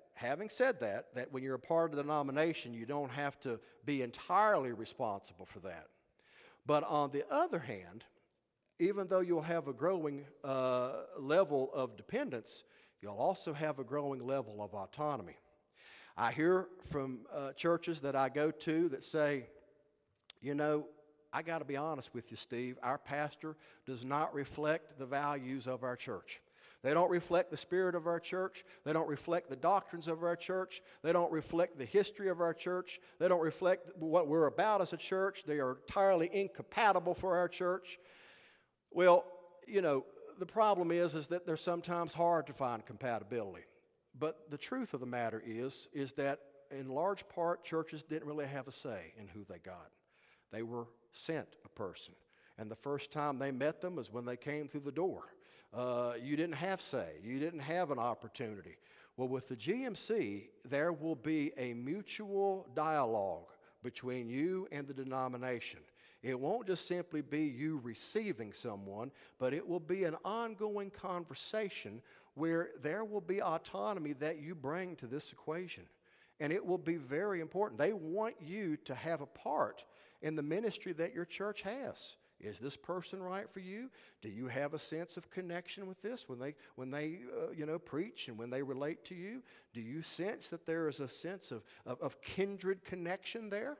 that when you're a part of the denomination, you don't have to be entirely responsible for that. But on the other hand, even though you'll have a growing level of dependence, you'll also have a growing level of autonomy. I hear from churches that I go to that say, I got to be honest with you, Steve, our pastor does not reflect the values of our church. They don't reflect the spirit of our church. They don't reflect the doctrines of our church. They don't reflect the history of our church. They don't reflect what we're about as a church. They are entirely incompatible for our church. Well, the problem is that they're sometimes hard to find compatibility. But the truth of the matter is that in large part, churches didn't really have a say in who they got. They were sent a person. And the first time they met them was when they came through the door. You didn't have say. You didn't have an opportunity. Well, with the GMC, there will be a mutual dialogue between you and the denomination. It won't just simply be you receiving someone, but it will be an ongoing conversation where there will be autonomy that you bring to this equation. And it will be very important. They want you to have a part in the ministry that your church has. Is this person right for you? Do you have a sense of connection with this when they preach and when they relate to you? Do you sense that there is a sense of kindred connection there?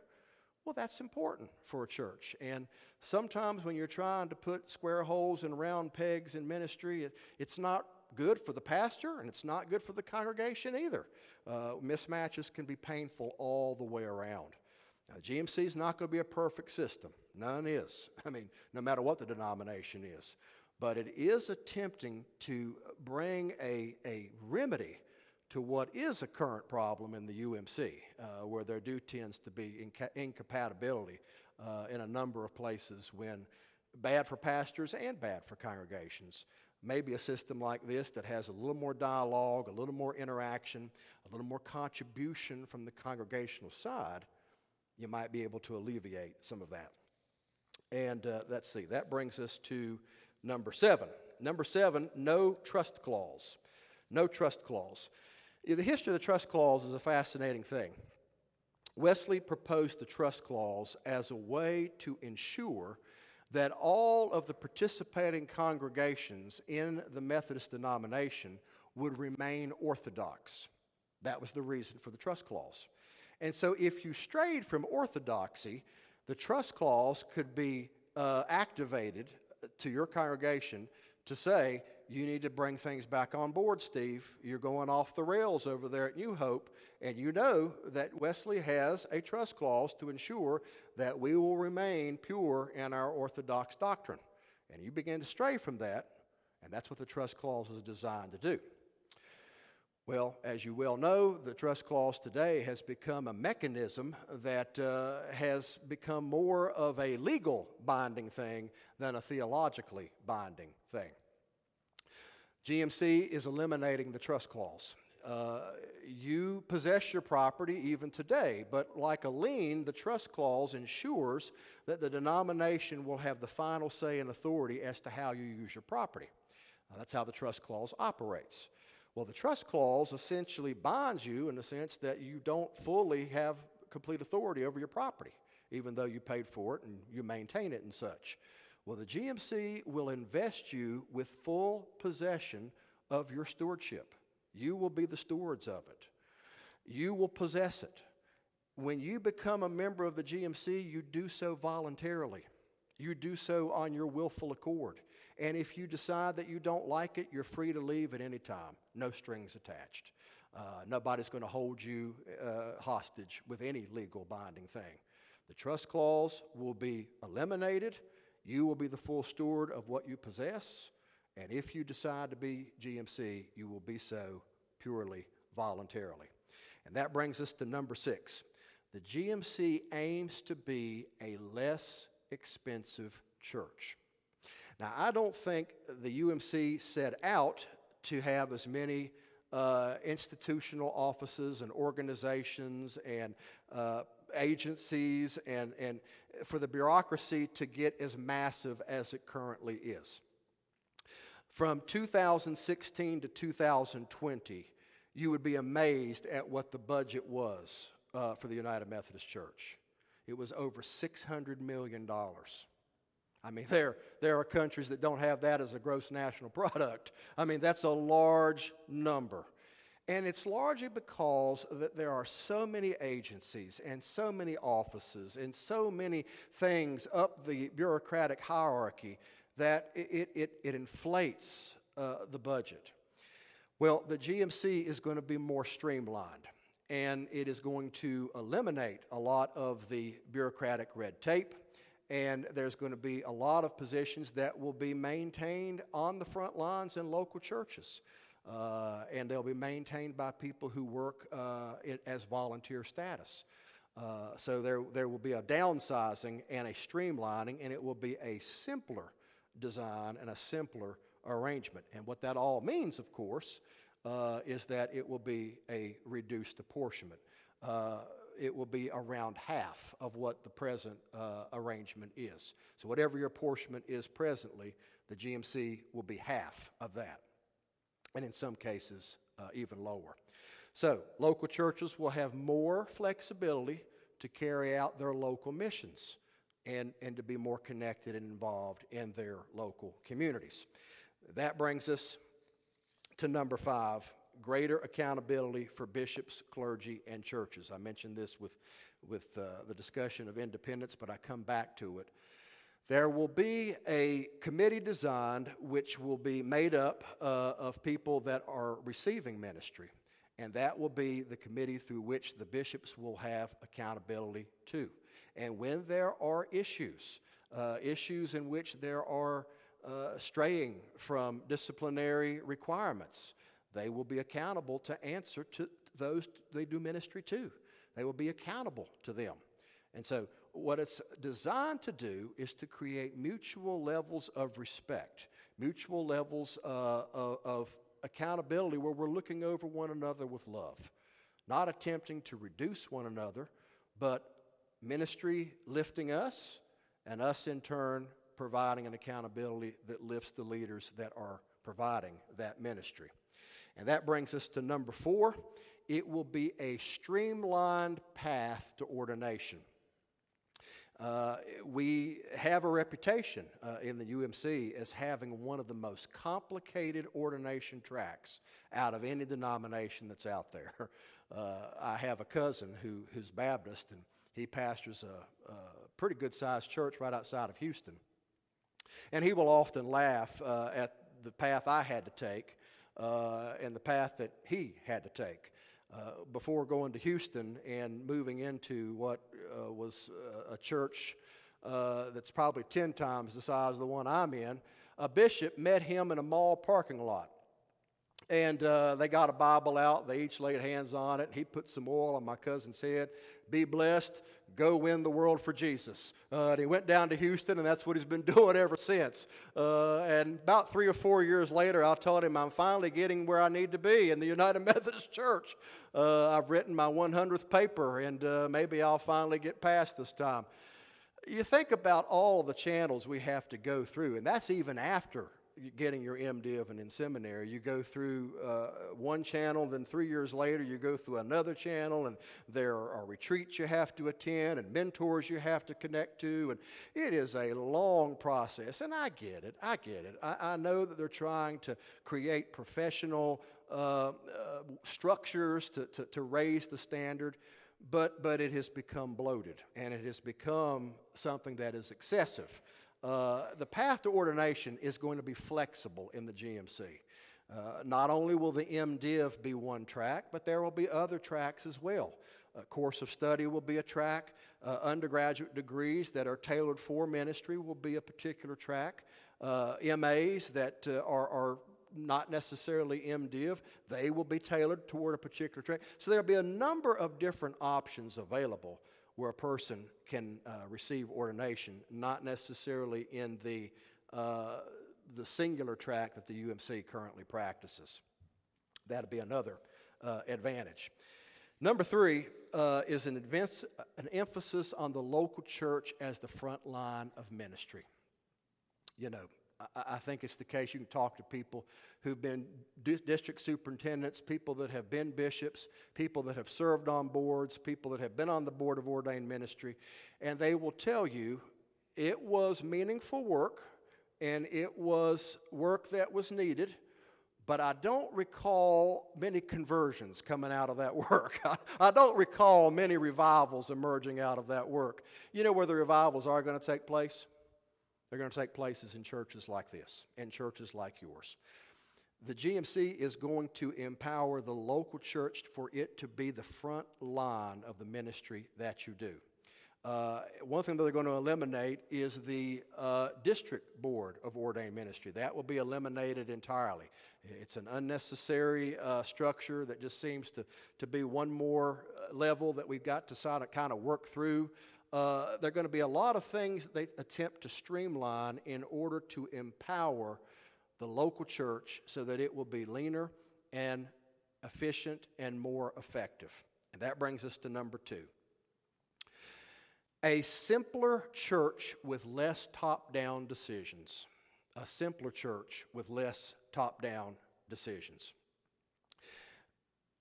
Well, that's important for a church. And sometimes when you're trying to put square holes in round pegs in ministry, it's not good for the pastor and it's not good for the congregation either. Mismatches can be painful all the way around. Now, GMC is not going to be a perfect system. None is. I mean, no matter what the denomination is. But it is attempting to bring a remedy to what is a current problem in the UMC, where there tends to be incompatibility in a number of places when bad for pastors and bad for congregations. Maybe a system like this that has a little more dialogue, a little more interaction, a little more contribution from the congregational side, you might be able to alleviate some of that. And let's see, that brings us to number 7. Number 7, no trust clause. No trust clause. The history of the trust clause is a fascinating thing. Wesley proposed the trust clause as a way to ensure that all of the participating congregations in the Methodist denomination would remain orthodox. That was the reason for the trust clause. And so if you strayed from orthodoxy, the trust clause could be activated to your congregation to say, you need to bring things back on board, Steve. You're going off the rails over there at New Hope, and you know that Wesley has a trust clause to ensure that we will remain pure in our orthodox doctrine. And you begin to stray from that, and that's what the trust clause is designed to do. Well, as you well know, the trust clause today has become a mechanism that has become more of a legal binding thing than a theologically binding thing. GMC is eliminating the trust clause. You possess your property even today, but like a lien, the trust clause ensures that the denomination will have the final say and authority as to how you use your property. That's how the trust clause operates. Well, the trust clause essentially binds you in the sense that you don't fully have complete authority over your property, even though you paid for it and you maintain it and such. Well, the GMC will invest you with full possession of your stewardship. You will be the stewards of it. You will possess it. When you become a member of the GMC, you do so voluntarily. You do so on your willful accord. And if you decide that you don't like it, you're free to leave at any time. No strings attached. Nobody's going to hold you hostage with any legal binding thing. The trust clause will be eliminated. You will be the full steward of what you possess. And if you decide to be GMC, you will be so purely voluntarily. And that brings us to number 6. The GMC aims to be a less expensive church. Now, I don't think the UMC set out to have as many institutional offices and organizations and agencies and for the bureaucracy to get as massive as it currently is. From 2016 to 2020, you would be amazed at what the budget was for the United Methodist Church. It was over $600 million. I mean, there are countries that don't have that as a gross national product. I mean, that's a large number. And it's largely because that there are so many agencies and so many offices and so many things up the bureaucratic hierarchy that it inflates the budget. Well, the GMC is going to be more streamlined, and it is going to eliminate a lot of the bureaucratic red tape, and there's going to be a lot of positions that will be maintained on the front lines in local churches. And they'll be maintained by people who work as volunteer status. So there will be a downsizing and a streamlining, and it will be a simpler design and a simpler arrangement. And what that all means, of course, is that it will be a reduced apportionment. It will be around half of what the present arrangement is. So whatever your apportionment is presently, the GMC will be half of that. And in some cases, even lower. So local churches will have more flexibility to carry out their local missions and to be more connected and involved in their local communities. That brings us to number 5, greater accountability for bishops, clergy, and churches. I mentioned this with the discussion of independence, but I come back to it. There will be a committee designed which will be made up of people that are receiving ministry, and that will be the committee through which the bishops will have accountability to. And when there are issues in which there are straying from disciplinary requirements, they will be accountable to answer to those they do ministry to. They will be accountable to them. And so what it's designed to do is to create mutual levels of respect, mutual levels of accountability where we're looking over one another with love, not attempting to reduce one another, but ministry lifting us and us in turn providing an accountability that lifts the leaders that are providing that ministry. And that brings us to number 4. It will be a streamlined path to ordination. We have a reputation in the UMC as having one of the most complicated ordination tracks out of any denomination that's out there. I have a cousin who's Baptist, and he pastors a pretty good-sized church right outside of Houston. And he will often laugh at the path I had to take and the path that he had to take. Before going to Houston and moving into what was a church that's probably 10 times the size of the one I'm in, a bishop met him in a mall parking lot. And they got a Bible out. They each laid hands on it. He put some oil on my cousin's head. Be blessed. Go win the world for Jesus. And he went down to Houston, and that's what he's been doing ever since. And about 3 or 4 years later, I told him I'm finally getting where I need to be in the United Methodist Church. I've written my 100th paper, and maybe I'll finally get past this time. You think about all the channels we have to go through, and that's even after getting your MDiv and in seminary. You go through one channel, then 3 years later you go through another channel, and there are retreats you have to attend and mentors you have to connect to, and it is a long process, and I get it. I know that they're trying to create professional structures to raise the standard, but it has become bloated, and it has become something that is excessive. The path to ordination is going to be flexible in the GMC. Not only will the MDiv be one track, but there will be other tracks as well. A course of study will be a track. Undergraduate degrees that are tailored for ministry will be a particular track. MAs that are not necessarily MDiv, they will be tailored toward a particular track. So there will be a number of different options available where a person can receive ordination, not necessarily in the singular track that the UMC currently practices. That'll be another advantage. Number 3 is an emphasis on the local church as the front line of ministry. You know, I think it's the case. You can talk to people who've been district superintendents, people that have been bishops, people that have served on boards, people that have been on the board of ordained ministry, and they will tell you it was meaningful work and it was work that was needed, but I don't recall many conversions coming out of that work. I don't recall many revivals emerging out of that work. You know where the revivals are going to take place? They're going to take places in churches like this, and churches like yours. The GMC is going to empower the local church for it to be the front line of the ministry that you do. One thing that they're going to eliminate is the district board of ordained ministry. That will be eliminated entirely. It's an unnecessary structure that just seems to be one more level that we've got to kind of work through. There are going to be a lot of things that they attempt to streamline in order to empower the local church so that it will be leaner and efficient and more effective. And that brings us to number 2. A simpler church with less top-down decisions. A simpler church with less top-down decisions.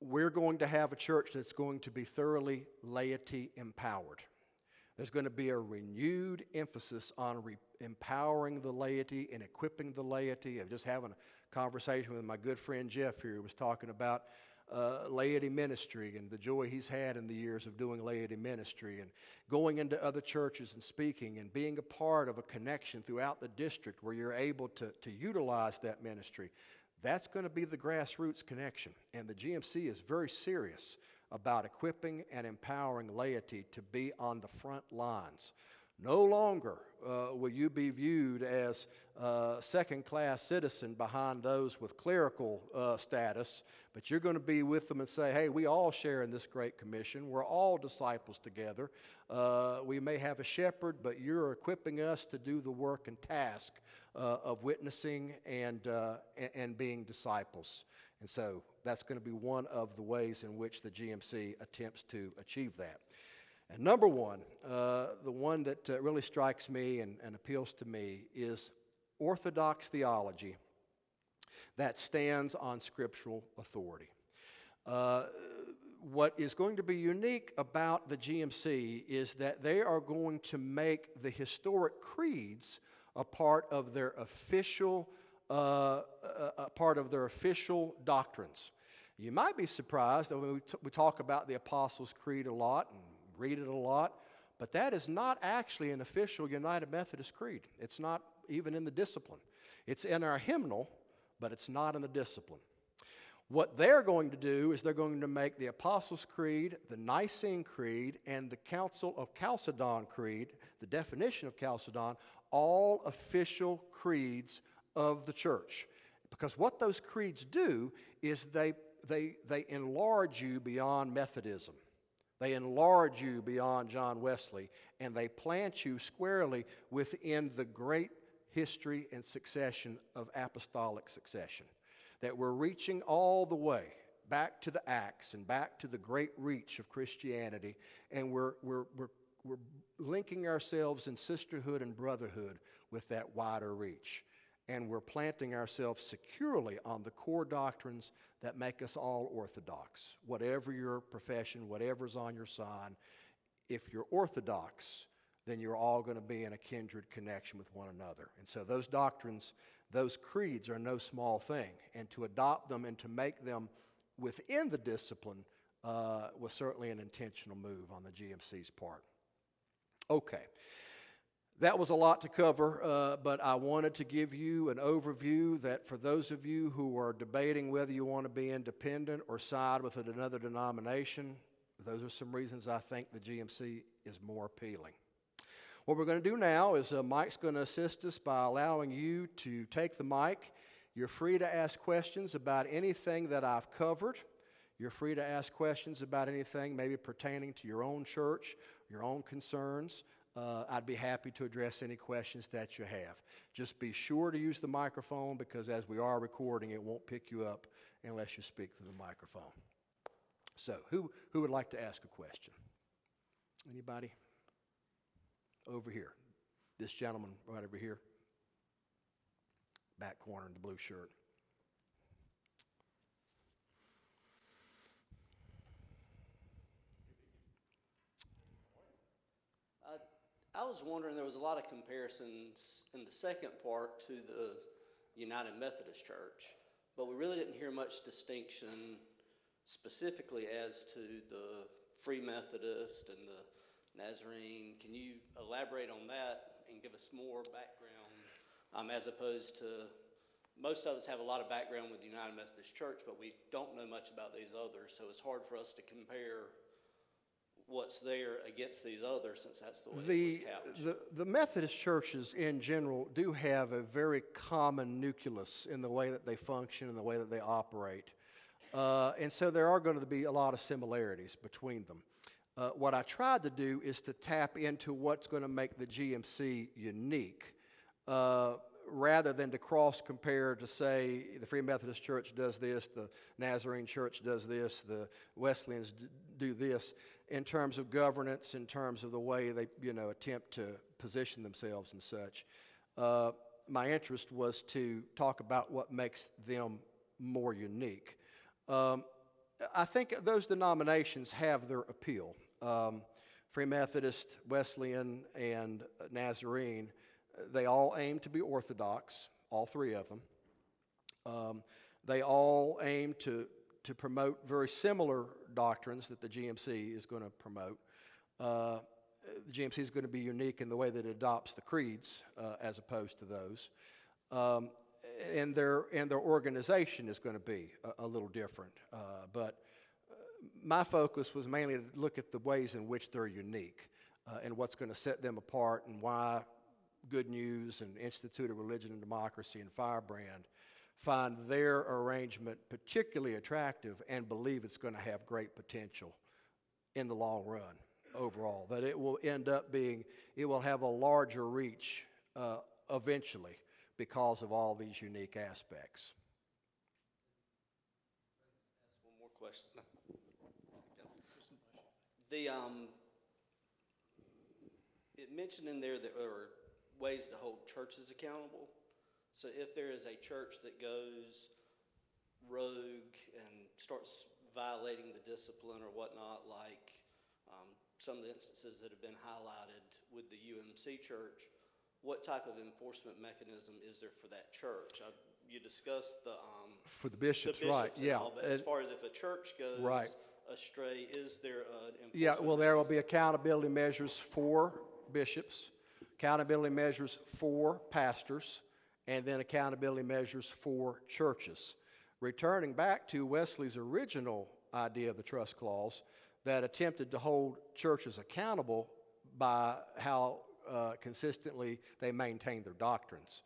We're going to have a church that's going to be thoroughly laity empowered. There's going to be a renewed emphasis on empowering the laity and equipping the laity. I'm just having a conversation with my good friend Jeff here, who was talking about laity ministry and the joy he's had in the years of doing laity ministry and going into other churches and speaking and being a part of a connection throughout the district where you're able to utilize that ministry. That's going to be the grassroots connection. And the GMC is very serious about equipping and empowering laity to be on the front lines. No longer will you be viewed as a second-class citizen behind those with clerical status, but you're going to be with them and say, hey, we all share in this great commission. We're all disciples together. We may have a shepherd, but you're equipping us to do the work and task of witnessing and being disciples. And so that's going to be one of the ways in which the GMC attempts to achieve that. And number 1, the one that really strikes me and appeals to me is orthodox theology that stands on scriptural authority. what is going to be unique about the GMC is that they are going to make the historic creeds a part of their official doctrines. You might be surprised that when we talk about the Apostles' Creed a lot and read it a lot, but that is not actually an official United Methodist Creed. It's not even in the discipline. It's in our hymnal, but it's not in the discipline. What they're going to do is they're going to make the Apostles' Creed, the Nicene Creed, and the Council of Chalcedon Creed, the definition of Chalcedon, all official creeds of the church. Because what those creeds do is they enlarge you beyond Methodism. They enlarge you beyond John Wesley, and they plant you squarely within the great history and succession of apostolic succession. That we're reaching all the way back to the Acts and back to the great reach of Christianity, and we're linking ourselves in sisterhood and brotherhood with that wider reach. And we're planting ourselves securely on the core doctrines that make us all orthodox. Whatever your profession, whatever's on your sign, if you're orthodox, then you're all going to be in a kindred connection with one another. And so those doctrines, those creeds are no small thing. And to adopt them and to make them within the discipline was certainly an intentional move on the GMC's part. Okay. That was a lot to cover, but I wanted to give you an overview that for those of you who are debating whether you want to be independent or side with another denomination, those are some reasons I think the GMC is more appealing. What we're going to do now is Mike's going to assist us by allowing you to take the mic. You're free to ask questions about anything that I've covered. You're free to ask questions about anything maybe pertaining to your own church, your own concerns. I'd be happy to address any questions that you have. Just be sure to use the microphone because as we are recording, it won't pick you up unless you speak through the microphone. So, who would like to ask a question? Anybody? Over here. This gentleman right over here. Back corner in the blue shirt. I was wondering, there was a lot of comparisons in the second part to the United Methodist Church, but we really didn't hear much distinction specifically as to the Free Methodist and the Nazarene. Can you elaborate on that and give us more background as opposed to, most of us have a lot of background with the United Methodist Church, but we don't know much about these others, so it's hard for us to compare what's there against these others since that's the way it was couched. The Methodist churches in general do have a very common nucleus in the way that they function and the way that they operate. And so there are going to be a lot of similarities between them. What I tried to do is to tap into what's going to make the GMC unique rather than to cross-compare to say the Free Methodist Church does this, the Nazarene Church does this, the Wesleyans do this, in terms of governance, in terms of the way they attempt to position themselves and such. My interest was to talk about what makes them more unique. I think those denominations have their appeal. Free Methodist, Wesleyan, and Nazarene, they all aim to be orthodox, all three of them. They all aim to promote very similar doctrines that the GMC is going to promote. The GMC is going to be unique in the way that it adopts the creeds as opposed to those. And their organization is going to be a little different. But my focus was mainly to look at the ways in which they're unique and what's going to set them apart and why Good News and Institute of Religion and Democracy and Firebrand find their arrangement particularly attractive and believe it's going to have great potential in the long run overall, that it will end up being, it will have a larger reach eventually because of all these unique aspects. Ask one more question. It mentioned in there that there are ways to hold churches accountable. So if there is a church that goes rogue and starts violating the discipline or whatnot, like some of the instances that have been highlighted with the UMC church, what type of enforcement mechanism is there for that church? You discussed For the bishops, and right? Yeah. all, but as far as if a church goes Right. astray, is there an enforcement Yeah, well, there will mechanism? be accountability measures for bishops, accountability measures for pastors, and then accountability measures for churches. Returning back to Wesley's original idea of the trust clause that attempted to hold churches accountable by how consistently they maintain their doctrines.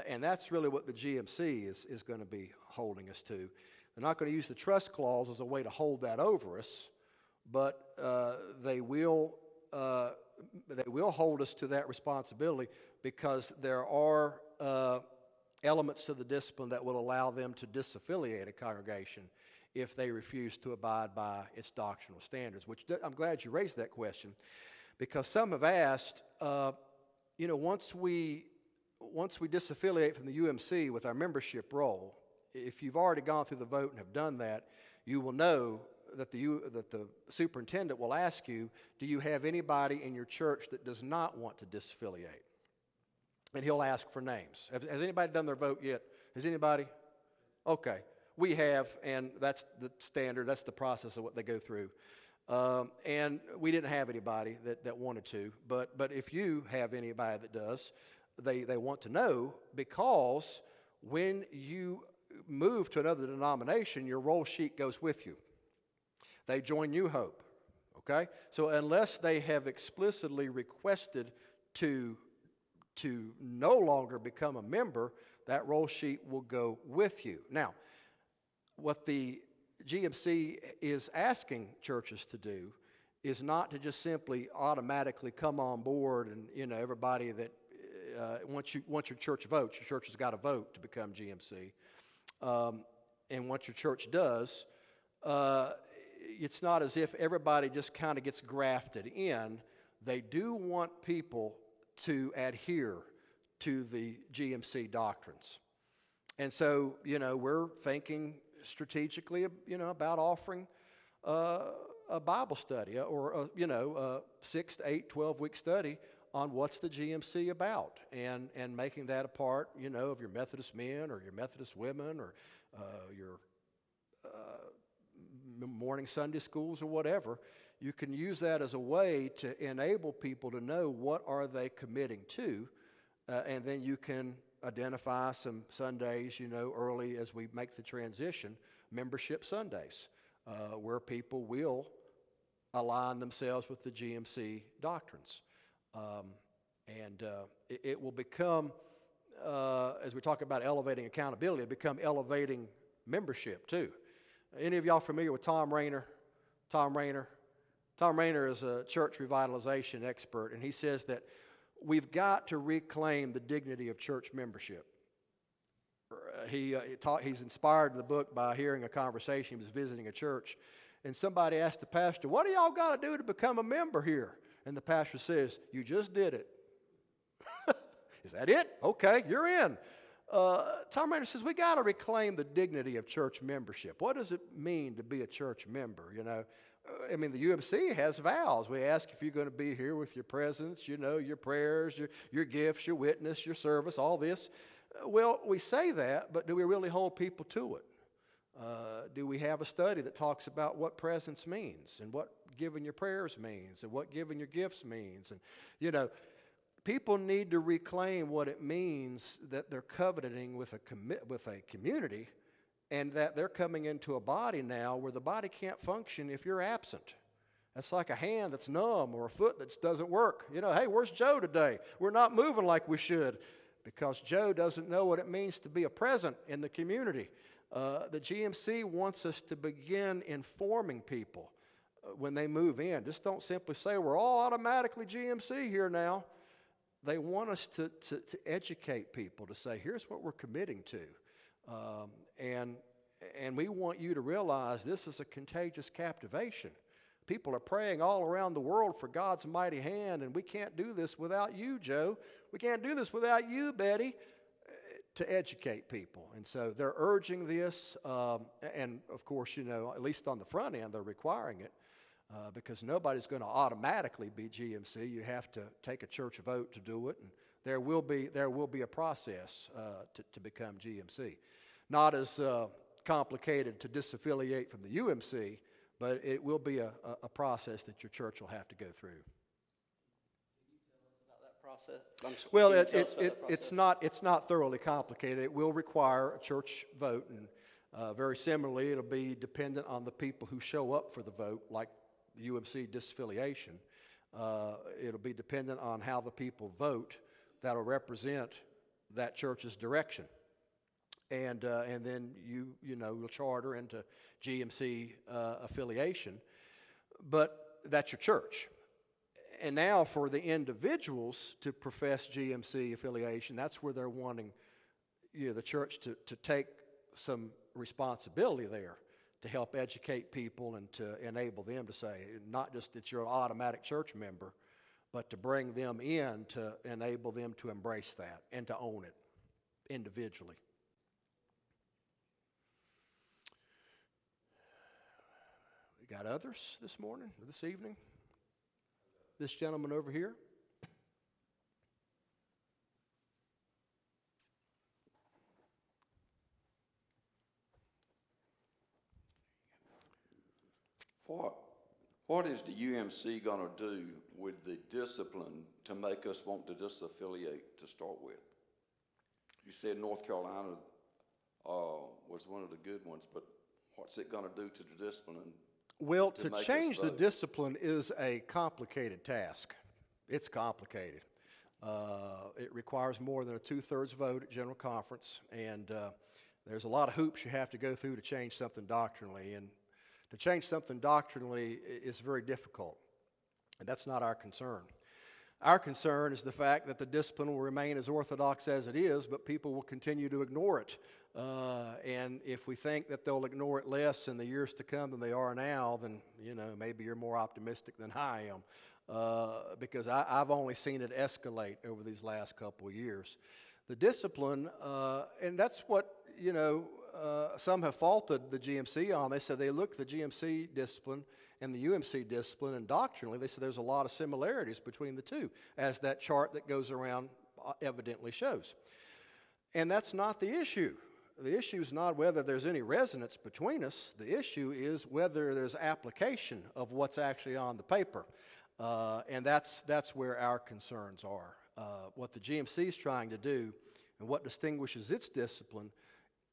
And that's really what the GMC is going to be holding us to. They're not going to use the trust clause as a way to hold that over us, but they will hold us to that responsibility because there are elements to the discipline that will allow them to disaffiliate a congregation if they refuse to abide by its doctrinal standards, which I'm glad you raised that question, because some have asked, once we disaffiliate from the UMC with our membership roll, if you've already gone through the vote and have done that, you will know that the superintendent will ask you, do you have anybody in your church that does not want to disaffiliate? And he'll ask for names. Has anybody done their vote yet? Has anybody? Okay. We have, and that's the standard, that's the process of what they go through. And we didn't have anybody that wanted to, but if you have anybody that does, they want to know, because when you move to another denomination, your roll sheet goes with you. They join New Hope, okay? So unless they have explicitly requested to no longer become a member, that roll sheet will go with you. Now, what the GMC is asking churches to do is not to just simply automatically come on board and, everybody that once your church votes, your church has got to vote to become GMC. And once your church does, it's not as if everybody just kind of gets grafted in. They do want people to adhere to the GMC doctrines. And so, we're thinking strategically, about offering a Bible study or, a 6 to 8, 12-week study on what's the GMC about, and making that a part, of your Methodist men or your Methodist women or your morning Sunday schools or whatever. You can use that as a way to enable people to know what are they committing to, and then you can identify some Sundays, early as we make the transition, membership Sundays, where people will align themselves with the GMC doctrines. It will become, as we talk about elevating accountability, it become elevating membership too. Any of y'all familiar with Tom Rainer? Tom Rainer is a church revitalization expert, and he says that we've got to reclaim the dignity of church membership. He's inspired in the book by hearing a conversation. He was visiting a church, and somebody asked the pastor, what do y'all got to do to become a member here? And the pastor says, you just did it. Is that it? Okay, you're in. Tom Rainer says, we got to reclaim the dignity of church membership. What does it mean to be a church member, the UMC has vows. We ask if you're going to be here with your presence, your prayers, your gifts, your witness, your service, all this. Well, we say that, but do we really hold people to it? Do we have a study that talks about what presence means and what giving your prayers means and what giving your gifts means? And, people need to reclaim what it means that they're covenanting with a community, and that they're coming into a body now where the body can't function if you're absent. That's like a hand that's numb or a foot that doesn't work. Hey, where's Joe today? We're not moving like we should because Joe doesn't know what it means to be a present in the community. The GMC wants us to begin informing people when they move in. Just don't simply say we're all automatically GMC here now. They want us to educate people, to say here's what we're committing to. And we want you to realize this is a contagious captivation. People are praying all around the world for God's mighty hand, and we can't do this without you, Joe. We can't do this without you, Betty. to educate people. And so they're urging this, and of course, at least on the front end, they're requiring it because nobody's going to automatically be GMC. You have to take a church vote to do it, and there will be a process to become GMC. Not as complicated to disaffiliate from the UMC, but it will be a process that your church will have to go through. Process? Well, it's not thoroughly complicated. It will require a church vote, and very similarly, it'll be dependent on the people who show up for the vote, like the UMC disaffiliation. It'll be dependent on how the people vote that'll represent that church's direction, and then you'll charter into GMC affiliation, but that's your church. And now for the individuals to profess GMC affiliation, that's where they're wanting the church to take some responsibility there to help educate people and to enable them to say, not just that you're an automatic church member, but to bring them in to enable them to embrace that and to own it individually. We got others this morning, or this evening? This gentleman over here. What is the UMC going to do with the discipline to make us want to disaffiliate to start with? You said North Carolina was one of the good ones, but what's it going to do to the discipline? Well, to change the discipline is a complicated task. It's complicated. It requires more than a 2/3 vote at General Conference, and there's a lot of hoops you have to go through to change something doctrinally. And to change something doctrinally is very difficult, and that's not our concern. Our concern is the fact that the discipline will remain as orthodox as it is, but people will continue to ignore it. And if we think that they'll ignore it less in the years to come than they are now, then maybe you're more optimistic than I am, because I've only seen it escalate over these last couple of years. The discipline, and that's what some have faulted the GMC on. They said they looked at the GMC discipline and the UMC discipline, and doctrinally they said there's a lot of similarities between the two, as that chart that goes around evidently shows. And that's not the issue. The issue is not whether there's any resonance between us. The issue is whether there's application of what's actually on the paper. And that's where our concerns are. What the GMC is trying to do and what distinguishes its discipline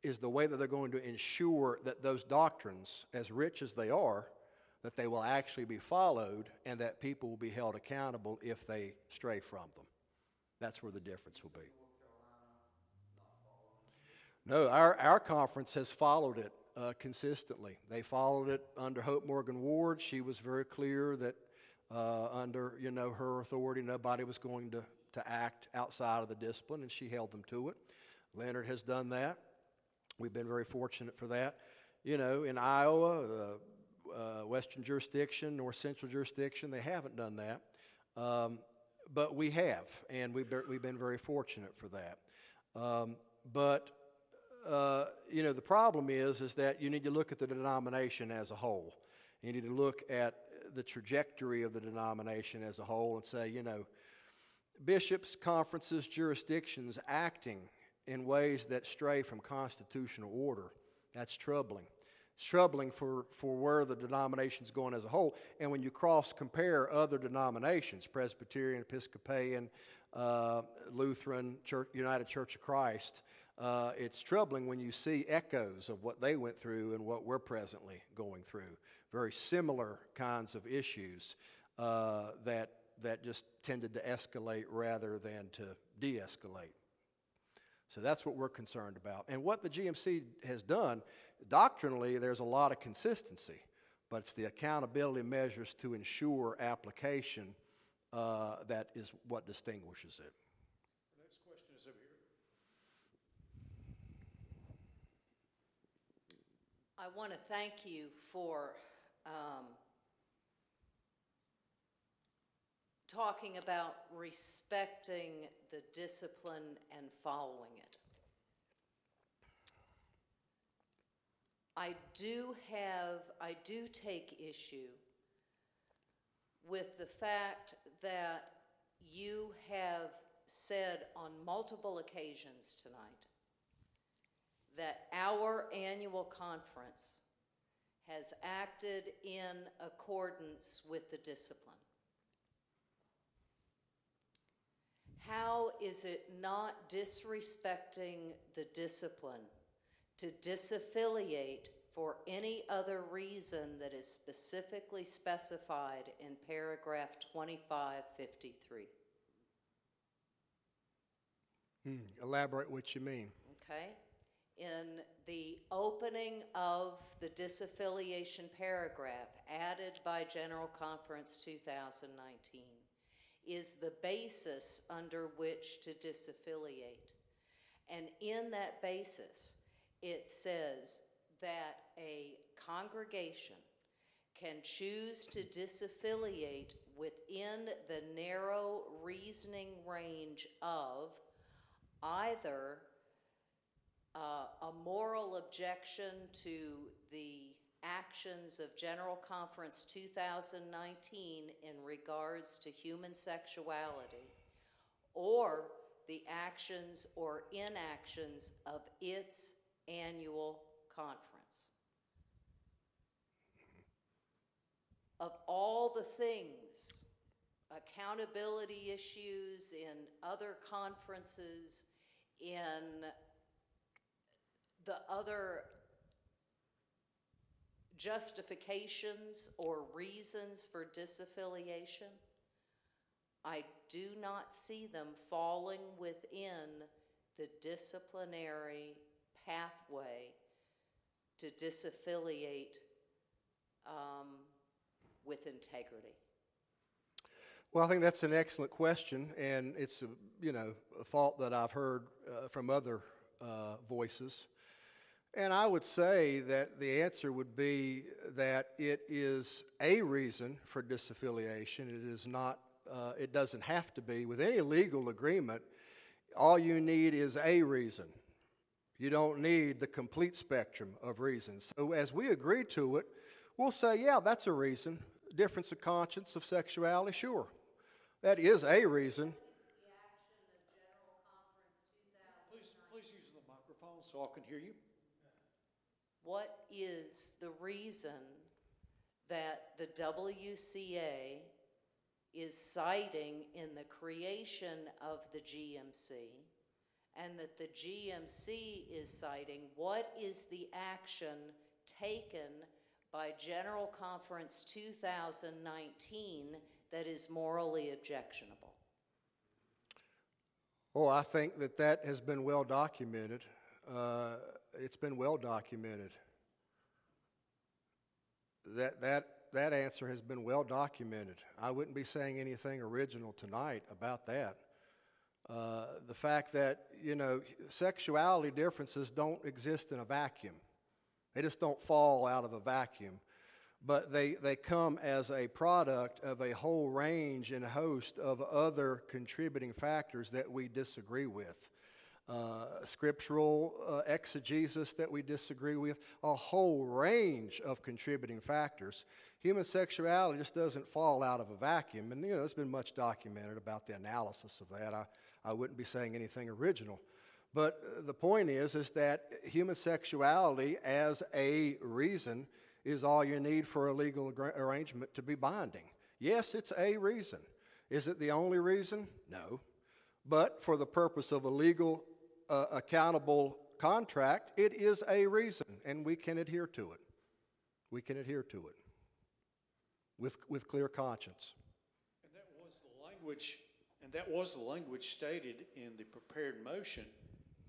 is the way that they're going to ensure that those doctrines, as rich as they are, that they will actually be followed and that people will be held accountable if they stray from them. That's where the difference will be. No, our conference has followed it consistently. They followed it under Hope Morgan Ward. She was very clear that under her authority, nobody was going to act outside of the discipline, and she held them to it. Leonard has done that. We've been very fortunate for that. In Iowa, Western jurisdiction, North Central jurisdiction, they haven't done that. But we have, and we've been very fortunate for that. But the problem is that you need to look at the denomination as a whole. You need to look at the trajectory of the denomination as a whole and say, bishops, conferences, jurisdictions acting in ways that stray from constitutional order, that's troubling. It's troubling for where the denomination's going as a whole. And when you cross-compare other denominations, Presbyterian, Episcopalian, Lutheran, United Church of Christ, it's troubling when you see echoes of what they went through and what we're presently going through. Very similar kinds of issues that just tended to escalate rather than to de-escalate. So that's what we're concerned about. And what the GMC has done, doctrinally, there's a lot of consistency, but it's the accountability measures to ensure application that is what distinguishes it. The next question is over here. I want to thank you for talking about respecting the discipline and following it. I do take issue with the fact that you have said on multiple occasions tonight that our annual conference has acted in accordance with the discipline. How is it not disrespecting the discipline to disaffiliate for any other reason that is specifically specified in paragraph 2553? Elaborate what you mean. Okay? In the opening of the disaffiliation paragraph added by General Conference 2019 is the basis under which to disaffiliate. And in that basis, it says that a congregation can choose to disaffiliate within the narrow reasoning range of either a moral objection to the actions of General Conference 2019 in regards to human sexuality, or the actions or inactions of its annual conference. Of all the things, accountability issues in other conferences, in the other justifications or reasons for disaffiliation, I do not see them falling within the disciplinary pathway to disaffiliate with integrity. Well, I think that's an excellent question, and it's a thought that I've heard from other voices. And I would say that the answer would be that it is a reason for disaffiliation. It is not. It doesn't have to be. With any legal agreement, all you need is a reason. You don't need the complete spectrum of reasons. So as we agree to it, we'll say, yeah, that's a reason. Difference of conscience, of sexuality, sure. That is a reason. Please use the microphone so I can hear you. What is the reason that the WCA is citing in the creation of the GMC, and that the GMC is citing? What is the action taken by General Conference 2019 that is morally objectionable? Oh, I think that has been well documented. It's been well documented. That answer has been well documented. I wouldn't be saying anything original tonight about that. The fact that, sexuality differences don't exist in a vacuum. They just don't fall out of a vacuum. But they come as a product of a whole range and host of other contributing factors that we disagree with. Scriptural exegesis that we disagree with, a whole range of contributing factors. Human sexuality just doesn't fall out of a vacuum, and there's been much documented about the analysis of that. I wouldn't be saying anything original. But the point is that human sexuality as a reason is all you need for a legal arrangement to be binding. Yes, it's a reason. Is it the only reason? No. But for the purpose of a legal, accountable contract, it is a reason, and we can adhere to it. We can adhere to it with clear conscience. And that was the language stated in the prepared motion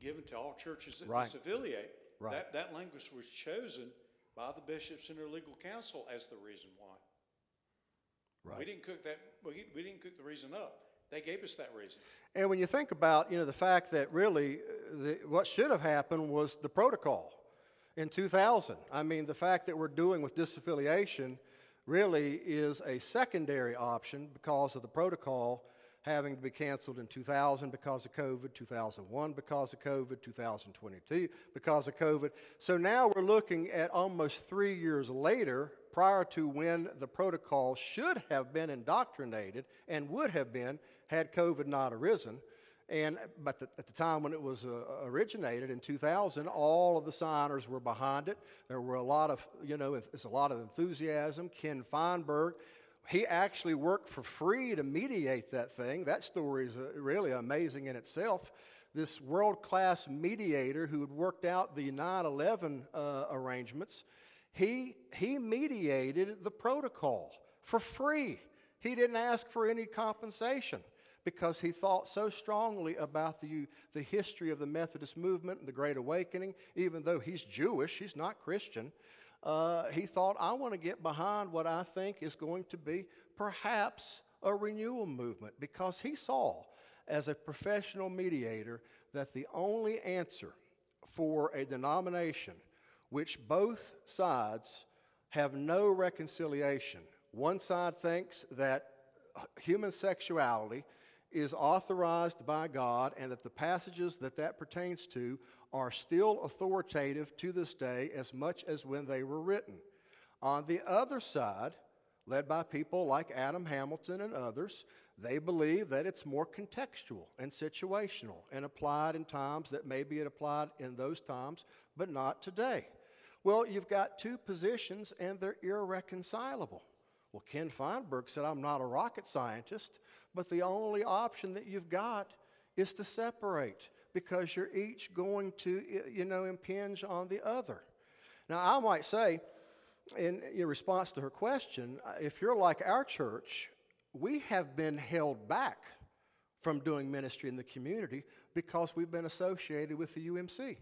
given to all churches that Right. disaffiliate. Right. That language was chosen by the bishops and their legal counsel as the reason why. Right. We didn't cook the reason up. They gave us that reason. And when you think about, the fact that really what should have happened was the protocol in 2000. I mean, the fact that we're doing with disaffiliation really is a secondary option because of the protocol having to be canceled in 2000 because of COVID, 2001 because of COVID, 2022 because of COVID. So now we're looking at almost 3 years later, prior to when the protocol should have been indoctrinated and would have been had COVID not arisen. But at the time when it was originated in 2000, all of the signers were behind it. There were a lot of, it's a lot of enthusiasm. Ken Feinberg, he actually worked for free to mediate that thing. That story is really amazing in itself. This world-class mediator who had worked out the 9/11 arrangements, he mediated the protocol for free. He didn't ask for any compensation, because he thought so strongly about the history of the Methodist movement and the Great Awakening. Even though he's Jewish, he's not Christian, he thought, I want to get behind what I think is going to be perhaps a renewal movement, because he saw, as a professional mediator, that the only answer for a denomination which both sides have no reconciliation. One side thinks that human sexuality is authorized by God, and that the passages that pertains to are still authoritative to this day as much as when they were written. On the other side, led by people like Adam Hamilton and others, they believe that it's more contextual and situational and applied in times that maybe it applied in those times, but not today. Well, you've got two positions and they're irreconcilable. Well, Ken Feinberg said, I'm not a rocket scientist, but the only option that you've got is to separate, because you're each going to, impinge on the other. Now, I might say, in response to her question, if you're like our church, we have been held back from doing ministry in the community because we've been associated with the UMC.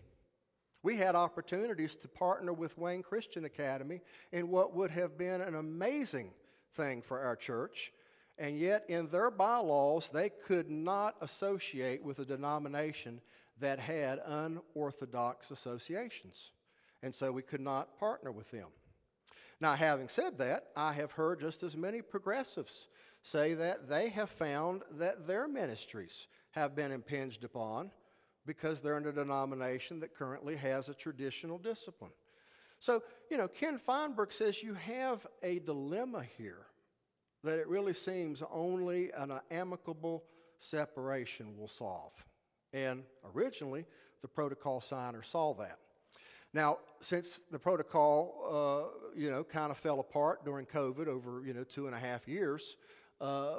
We had opportunities to partner with Wayne Christian Academy in what would have been an amazing thing for our church, and yet in their bylaws they could not associate with a denomination that had unorthodox associations, and so we could not partner with them. Now, having said that, I have heard just as many progressives say that they have found that their ministries have been impinged upon because they're in a denomination that currently has a traditional discipline. So, Ken Feinberg says you have a dilemma here that it really seems only an amicable separation will solve. And originally, the protocol signer saw that. Now, since the protocol, kind of fell apart during COVID over, 2.5 years,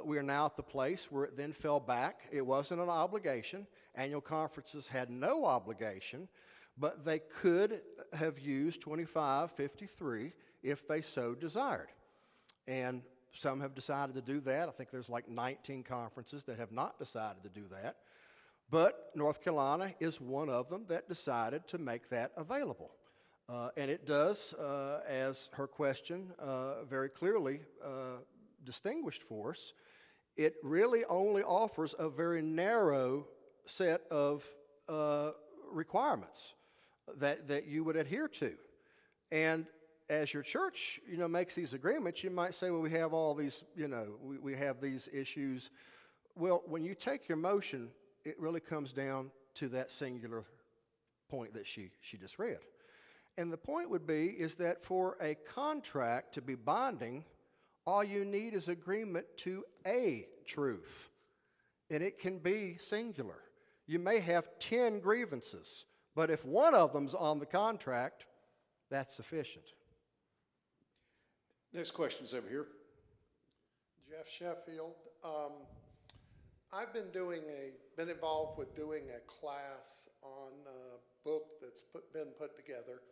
we are now at the place where it then fell back. It wasn't an obligation. Annual conferences had no obligation, but they could have used 2553 if they so desired. And some have decided to do that. I think there's like 19 conferences that have not decided to do that. But North Carolina is one of them that decided to make that available. And it does, as her question very clearly distinguished for us, it really only offers a very narrow set of requirements that you would adhere to. And as your church, makes these agreements, you might say, well, we have all these, we have these issues. Well, when you take your motion, it really comes down to that singular point that she just read. And the point would be is that for a contract to be binding, all you need is agreement to a truth. And it can be singular. You may have 10 grievances, but if one of them's on the contract, that's sufficient. Next question's over here. Jeff Sheffield. I've been involved with doing a class on a book that's been put together.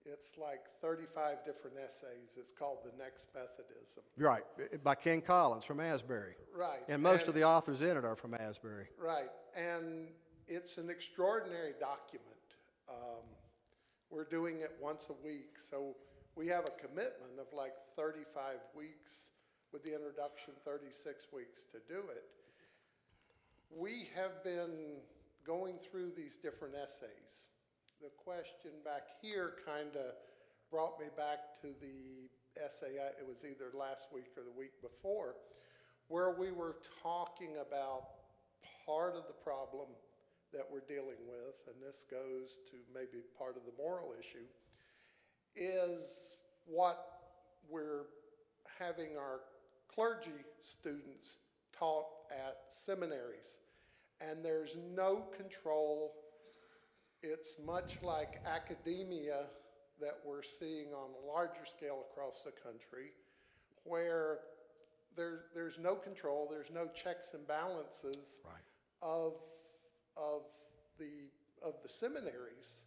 It's like 35 different essays. It's called The Next Methodism. Right, by Ken Collins from Asbury. Right. And most of the authors in it are from Asbury. Right, and it's an extraordinary document. We're doing it once a week, so we have a commitment of like 35 weeks with the introduction, 36 weeks to do it. We have been going through these different essays. The question back here kind of brought me back to the essay, it was either last week or the week before, where we were talking about part of the problem that we're dealing with, and this goes to maybe part of the moral issue, is what we're having our clergy students taught at seminaries. And there's no control. It's much like academia that we're seeing on a larger scale across the country, where there's no control, there's no checks and balances of the seminaries.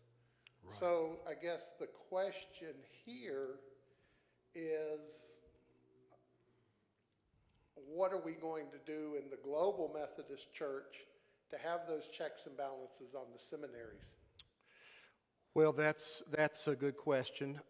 Right. So I guess the question here is, what are we going to do in the global Methodist Church to have those checks and balances on the seminaries? Well, that's a good question.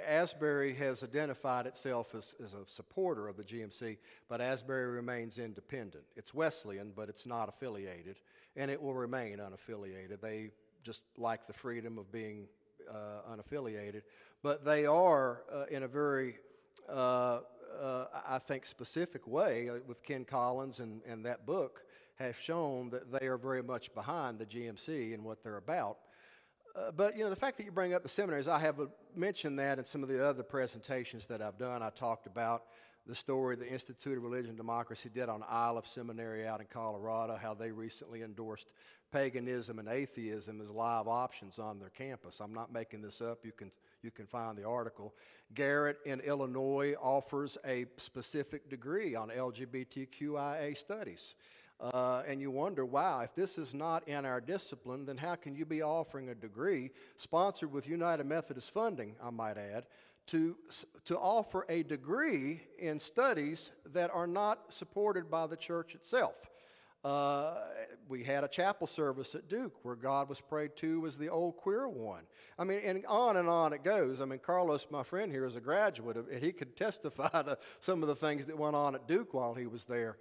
Asbury has identified itself as a supporter of the GMC, but Asbury remains independent. It's Wesleyan, but it's not affiliated, and it will remain unaffiliated. They just like the freedom of being unaffiliated, but they are in a very, I think, specific way with Ken Collins and that book have shown that they are very much behind the GMC and what they're about. But, the fact that you bring up the seminaries, I have mentioned that in some of the other presentations that I've done. I talked about the story the Institute of Religion and Democracy did on Isle of Seminary out in Colorado, how they recently endorsed paganism and atheism as live options on their campus. I'm not making this up. You can find the article. Garrett in Illinois offers a specific degree on LGBTQIA studies. And you wonder, wow, if this is not in our discipline, then how can you be offering a degree, sponsored with United Methodist funding, I might add, to offer a degree in studies that are not supported by the church itself? We had a chapel service at Duke where God was prayed to as the old queer one. I mean, and on it goes. I mean, Carlos, my friend here, is a graduate, and he could testify to some of the things that went on at Duke while he was there.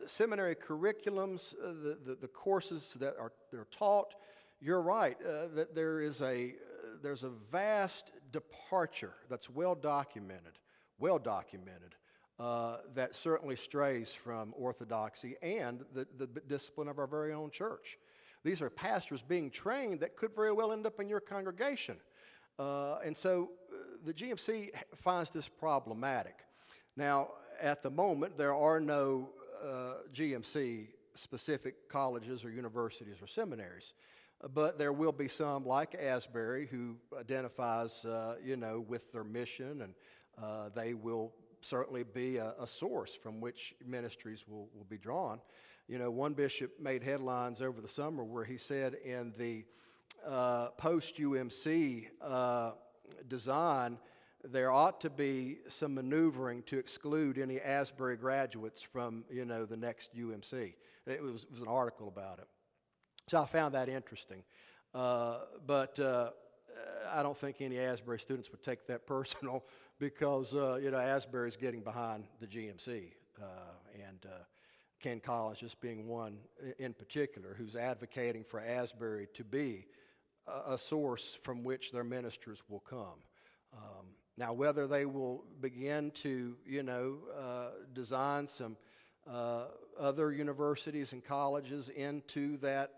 Seminary curriculums, the courses that are taught, you're right, that there's a vast departure that's well documented, that certainly strays from orthodoxy and the discipline of our very own church. These are pastors being trained that could very well end up in your congregation. And so the GMC finds this problematic. Now, at the moment, there are no GMC-specific colleges or universities or seminaries. But there will be some like Asbury who identifies, with their mission, and they will certainly be a source from which ministries will be drawn. One bishop made headlines over the summer where he said in the post-UMC design, there ought to be some maneuvering to exclude any Asbury graduates from, the next UMC. It was an article about it. So I found that interesting. But I don't think any Asbury students would take that personal because, Asbury's getting behind the GMC. And Ken Collins just being one in particular who's advocating for Asbury to be a source from which their ministers will come. Now, whether they will begin to, design some other universities and colleges into that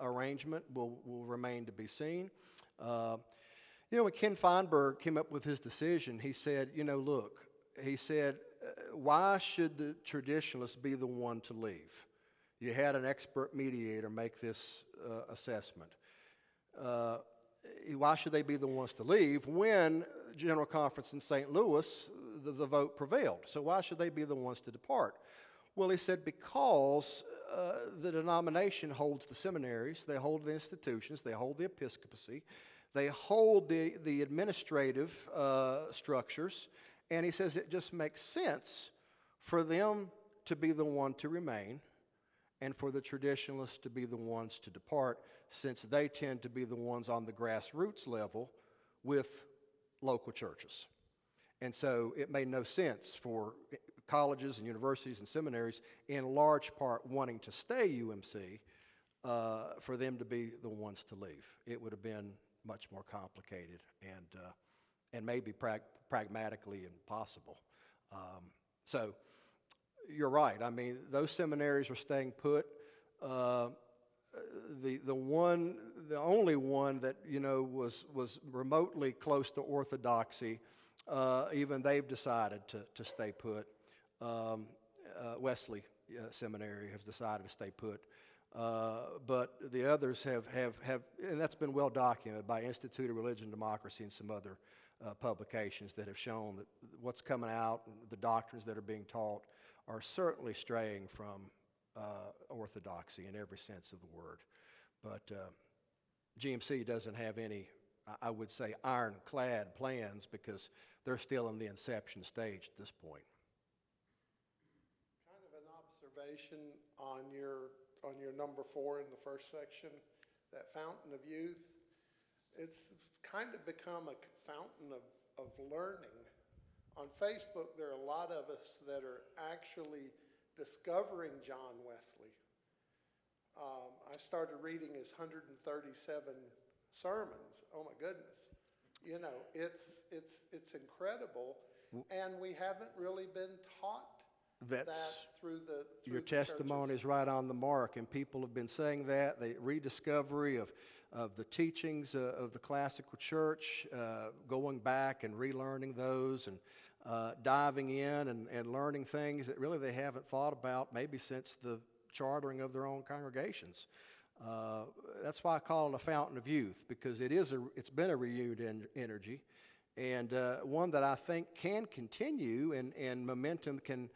arrangement will remain to be seen. When Ken Feinberg came up with his decision, he said, why should the traditionalists be the one to leave? You had an expert mediator make this assessment. Why should they be the ones to leave when General Conference in St. Louis, the vote prevailed? So why should they be the ones to depart? Well, he said because the denomination holds the seminaries, they hold the institutions, they hold the episcopacy, they hold the administrative structures, and he says it just makes sense for them to be the one to remain and for the traditionalists to be the ones to depart, since they tend to be the ones on the grassroots level with local churches. And so it made no sense for colleges and universities and seminaries, in large part wanting to stay UMC, for them to be the ones to leave. It would have been much more complicated and maybe pragmatically impossible. So you're right. I mean, those seminaries are staying put. The only one that was remotely close to orthodoxy, even they've decided to stay put. Wesley Seminary has decided to stay put, but the others have, and that's been well documented by Institute of Religion and Democracy and some other publications that have shown that what's coming out, the doctrines that are being taught, are certainly straying from orthodoxy in every sense of the word. But GMC doesn't have any, I would say, ironclad plans because they're still in the inception stage at this point. Kind of an observation on your number 4 in the first section, that fountain of youth. It's kind of become a fountain of learning. On Facebook, there are a lot of us that are actually discovering John Wesley. I started reading his 137 sermons. Oh my goodness. You know, it's incredible, and we haven't really been taught that through Your the testimony churches. is right on the mark, and people have been saying that. The rediscovery of the teachings of the classical church, going back and relearning those, and diving in and learning things that really they haven't thought about maybe since the chartering of their own congregations. That's why I call it a fountain of youth, because it's been a renewed energy, and one that I think can continue, and momentum can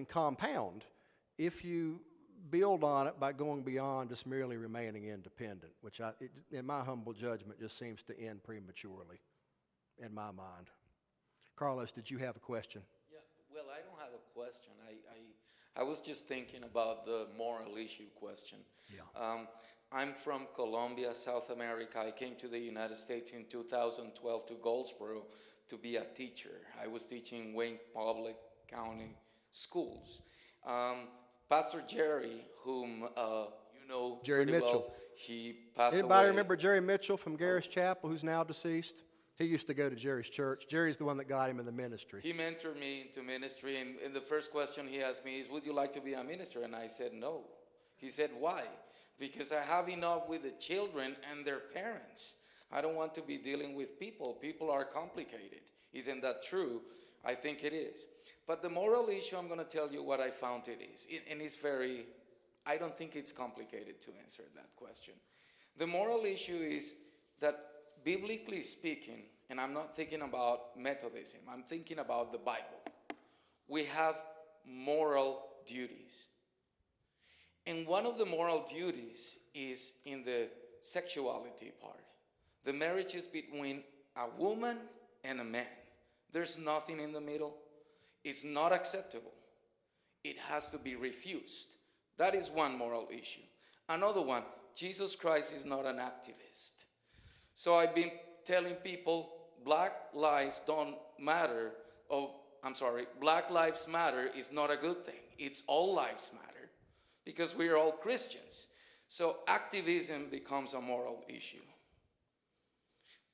compound if you build on it by going beyond just merely remaining independent, which in my humble judgment just seems to end prematurely in my mind. Carlos, did you have a question? Yeah, well, I don't have a question. I was just thinking about the moral issue question. Yeah. I'm from Colombia, South America. I came to the United States in 2012 to Goldsboro to be a teacher. I was teaching Wayne Public County Schools. Pastor Jerry, whom you know Jerry pretty Mitchell. well, he passed Anybody away. remember Jerry Mitchell from Garris Chapel, who's now deceased? He used to go to Jerry's church. Jerry's the one that got him in the ministry. He mentored me into ministry, and the first question he asked me is, would you like to be a minister? And I said, no. He said, why? Because I have enough with the children and their parents. I don't want to be dealing with people. People are complicated. Isn't that true? I think it is. But the moral issue, I'm going to tell you what I found it is. And it's I don't think it's complicated to answer that question. The moral issue is that, biblically speaking, and I'm not thinking about Methodism, I'm thinking about the Bible. We have moral duties. And one of the moral duties is in the sexuality part. The marriage is between a woman and a man. There's nothing in the middle. It's not acceptable. It has to be refused. That is one moral issue. Another one, Jesus Christ is not an activist. So I've been telling people Black lives don't matter. Black Lives Matter is not a good thing. It's all lives matter because we are all Christians. So activism becomes a moral issue.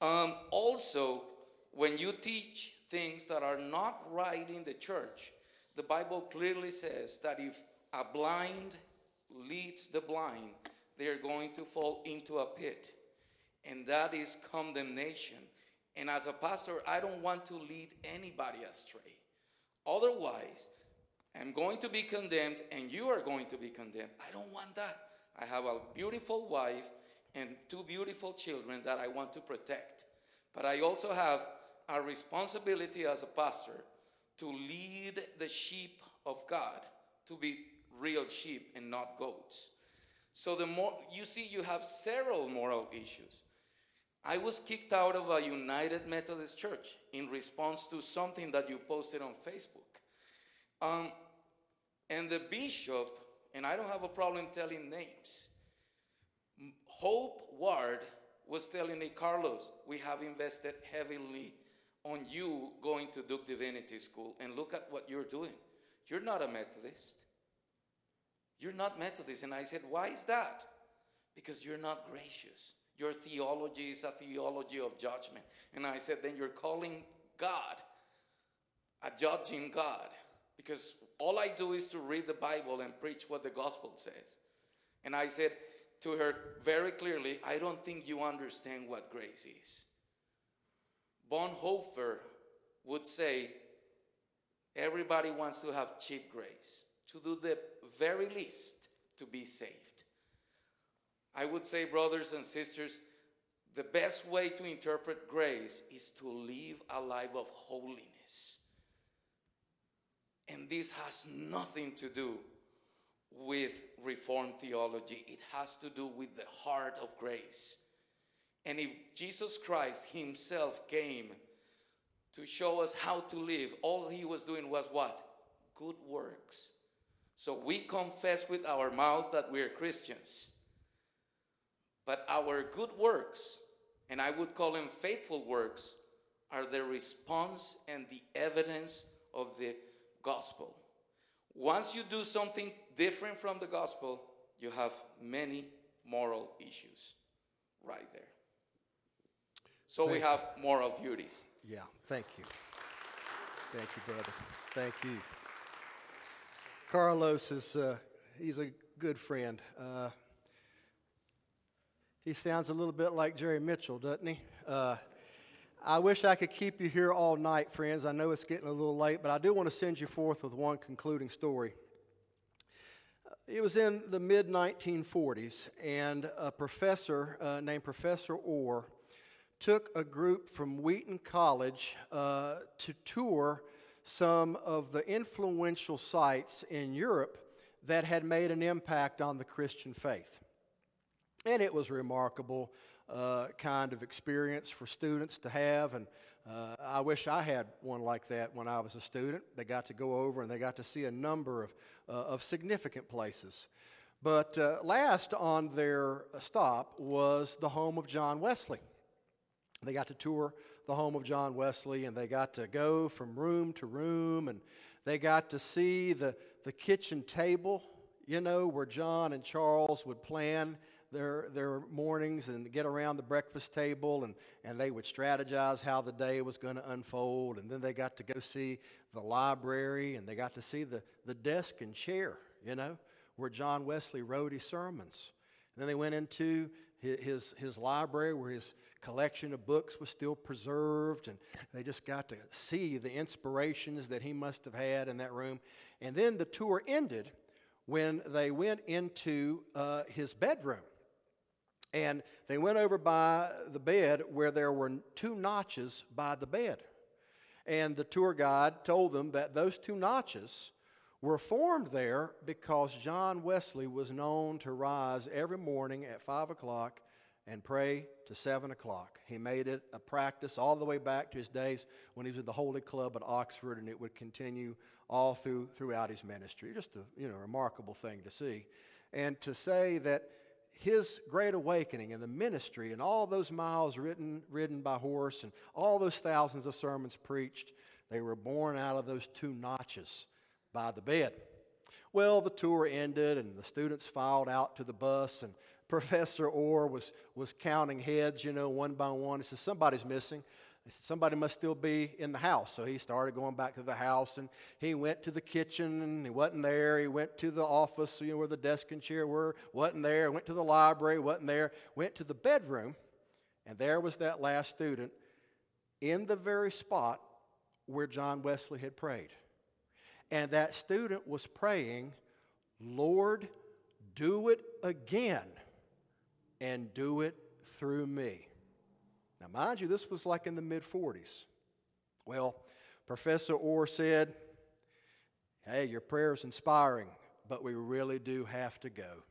Also, when you teach things that are not right in the church, the Bible clearly says that if a blind leads the blind, they are going to fall into a pit. And that is condemnation. And as a pastor, I don't want to lead anybody astray. Otherwise, I'm going to be condemned and you are going to be condemned. I don't want that. I have a beautiful wife and 2 beautiful children that I want to protect. But I also have a responsibility as a pastor to lead the sheep of God to be real sheep and not goats. So you have several moral issues. I was kicked out of a United Methodist Church in response to something that you posted on Facebook. And the bishop, and I don't have a problem telling names, Hope Ward was telling me, Carlos, we have invested heavily on you going to Duke Divinity School, and look at what you're doing. You're not a Methodist. You're not Methodist. And I said, why is that? Because you're not gracious. Your theology is a theology of judgment. And I said, then you're calling God a judging God. Because All I do is to read the Bible and preach what the gospel says. And I said to her very clearly, I don't think you understand what grace is. Bonhoeffer would say, everybody wants to have cheap grace, to do the very least to be saved. I would say, brothers and sisters, the best way to interpret grace is to live a life of holiness. And this has nothing to do with Reformed theology. It has to do with the heart of grace. And if Jesus Christ himself came to show us how to live, all he was doing was what? Good works. So we confess with our mouth that we are Christians. But our good works, and I would call them faithful works, are the response and the evidence of the gospel. Once you do something different from the gospel, you have many moral issues right there. So we have moral duties. Yeah, thank you. Thank you, brother. Thank you. Carlos is, he's a good friend. He sounds a little bit like Jerry Mitchell, doesn't he? I wish I could keep you here all night, friends. I know it's getting a little late, but I do want to send you forth with one concluding story. It was in the mid-1940s, and a professor named Professor Orr took a group from Wheaton College to tour some of the influential sites in Europe that had made an impact on the Christian faith. And it was a remarkable kind of experience for students to have, and I wish I had one like that when I was a student. They got to go over and they got to see a number of significant places. But last on their stop was the home of John Wesley. They got to tour the home of John Wesley, and they got to go from room to room, and they got to see the kitchen table, you know, where John and Charles would plan their mornings and get around the breakfast table, and they would strategize how the day was going to unfold. And then they got to go see the library, and they got to see the desk and chair, you know, where John Wesley wrote his sermons. And then they went into his library where his collection of books was still preserved, and they just got to see the inspirations that he must have had in that room. And then the tour ended when they went into his bedroom. And they went over by the bed where there were 2 notches by the bed. And the tour guide told them that those 2 notches were formed there because John Wesley was known to rise every morning at 5 o'clock and pray to 7 o'clock. He made it a practice all the way back to his days when he was at the Holy Club at Oxford, and it would continue all throughout his ministry. Just a remarkable thing to see. And to say that his great awakening and the ministry and all those miles ridden by horse and all those thousands of sermons preached, they were born out of those 2 notches by the bed. Well, the tour ended and the students filed out to the bus, and Professor Orr was counting heads, one by one. He said, somebody's missing. He said, somebody must still be in the house. So he started going back to the house, and he went to the kitchen, and he wasn't there. He went to the office, where the desk and chair were, wasn't there. Went to the library, wasn't there. Went to the bedroom, and there was that last student in the very spot where John Wesley had prayed. And that student was praying, Lord, do it again, and do it through me. Now, mind you, this was like in the mid-40s. Well, Professor Orr said, hey, your prayer is inspiring, but we really do have to go.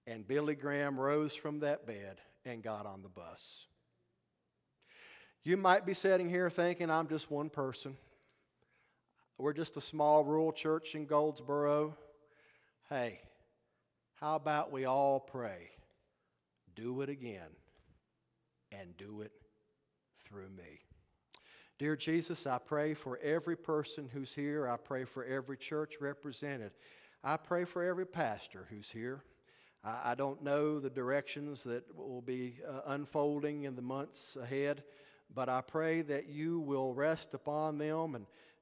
And Billy Graham rose from that bed and got on the bus. You might be sitting here thinking, I'm just one person. We're just a small rural church in Goldsboro. Hey, how about we all pray? Do it again. And do it through me. Dear Jesus, I pray for every person who's here. I pray for every church represented. I pray for every pastor who's here. I don't know the directions that will be unfolding in the months ahead, but I pray that you will rest upon them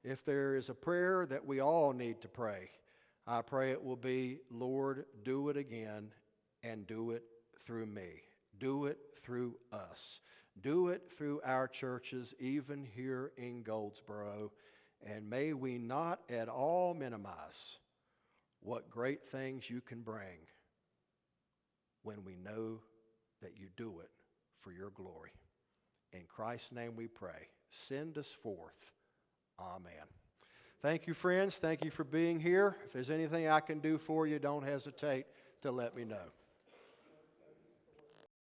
if there is a prayer that we all need to pray, I pray it will be, Lord, do it again and do it through me. Do it through us. Do it through our churches, even here in Goldsboro. And may we not at all minimize what great things you can bring when we know that you do it for your glory. In Christ's name we pray. Send us forth. Amen. Thank you, friends. Thank you for being here. If there's anything I can do for you, don't hesitate to let me know.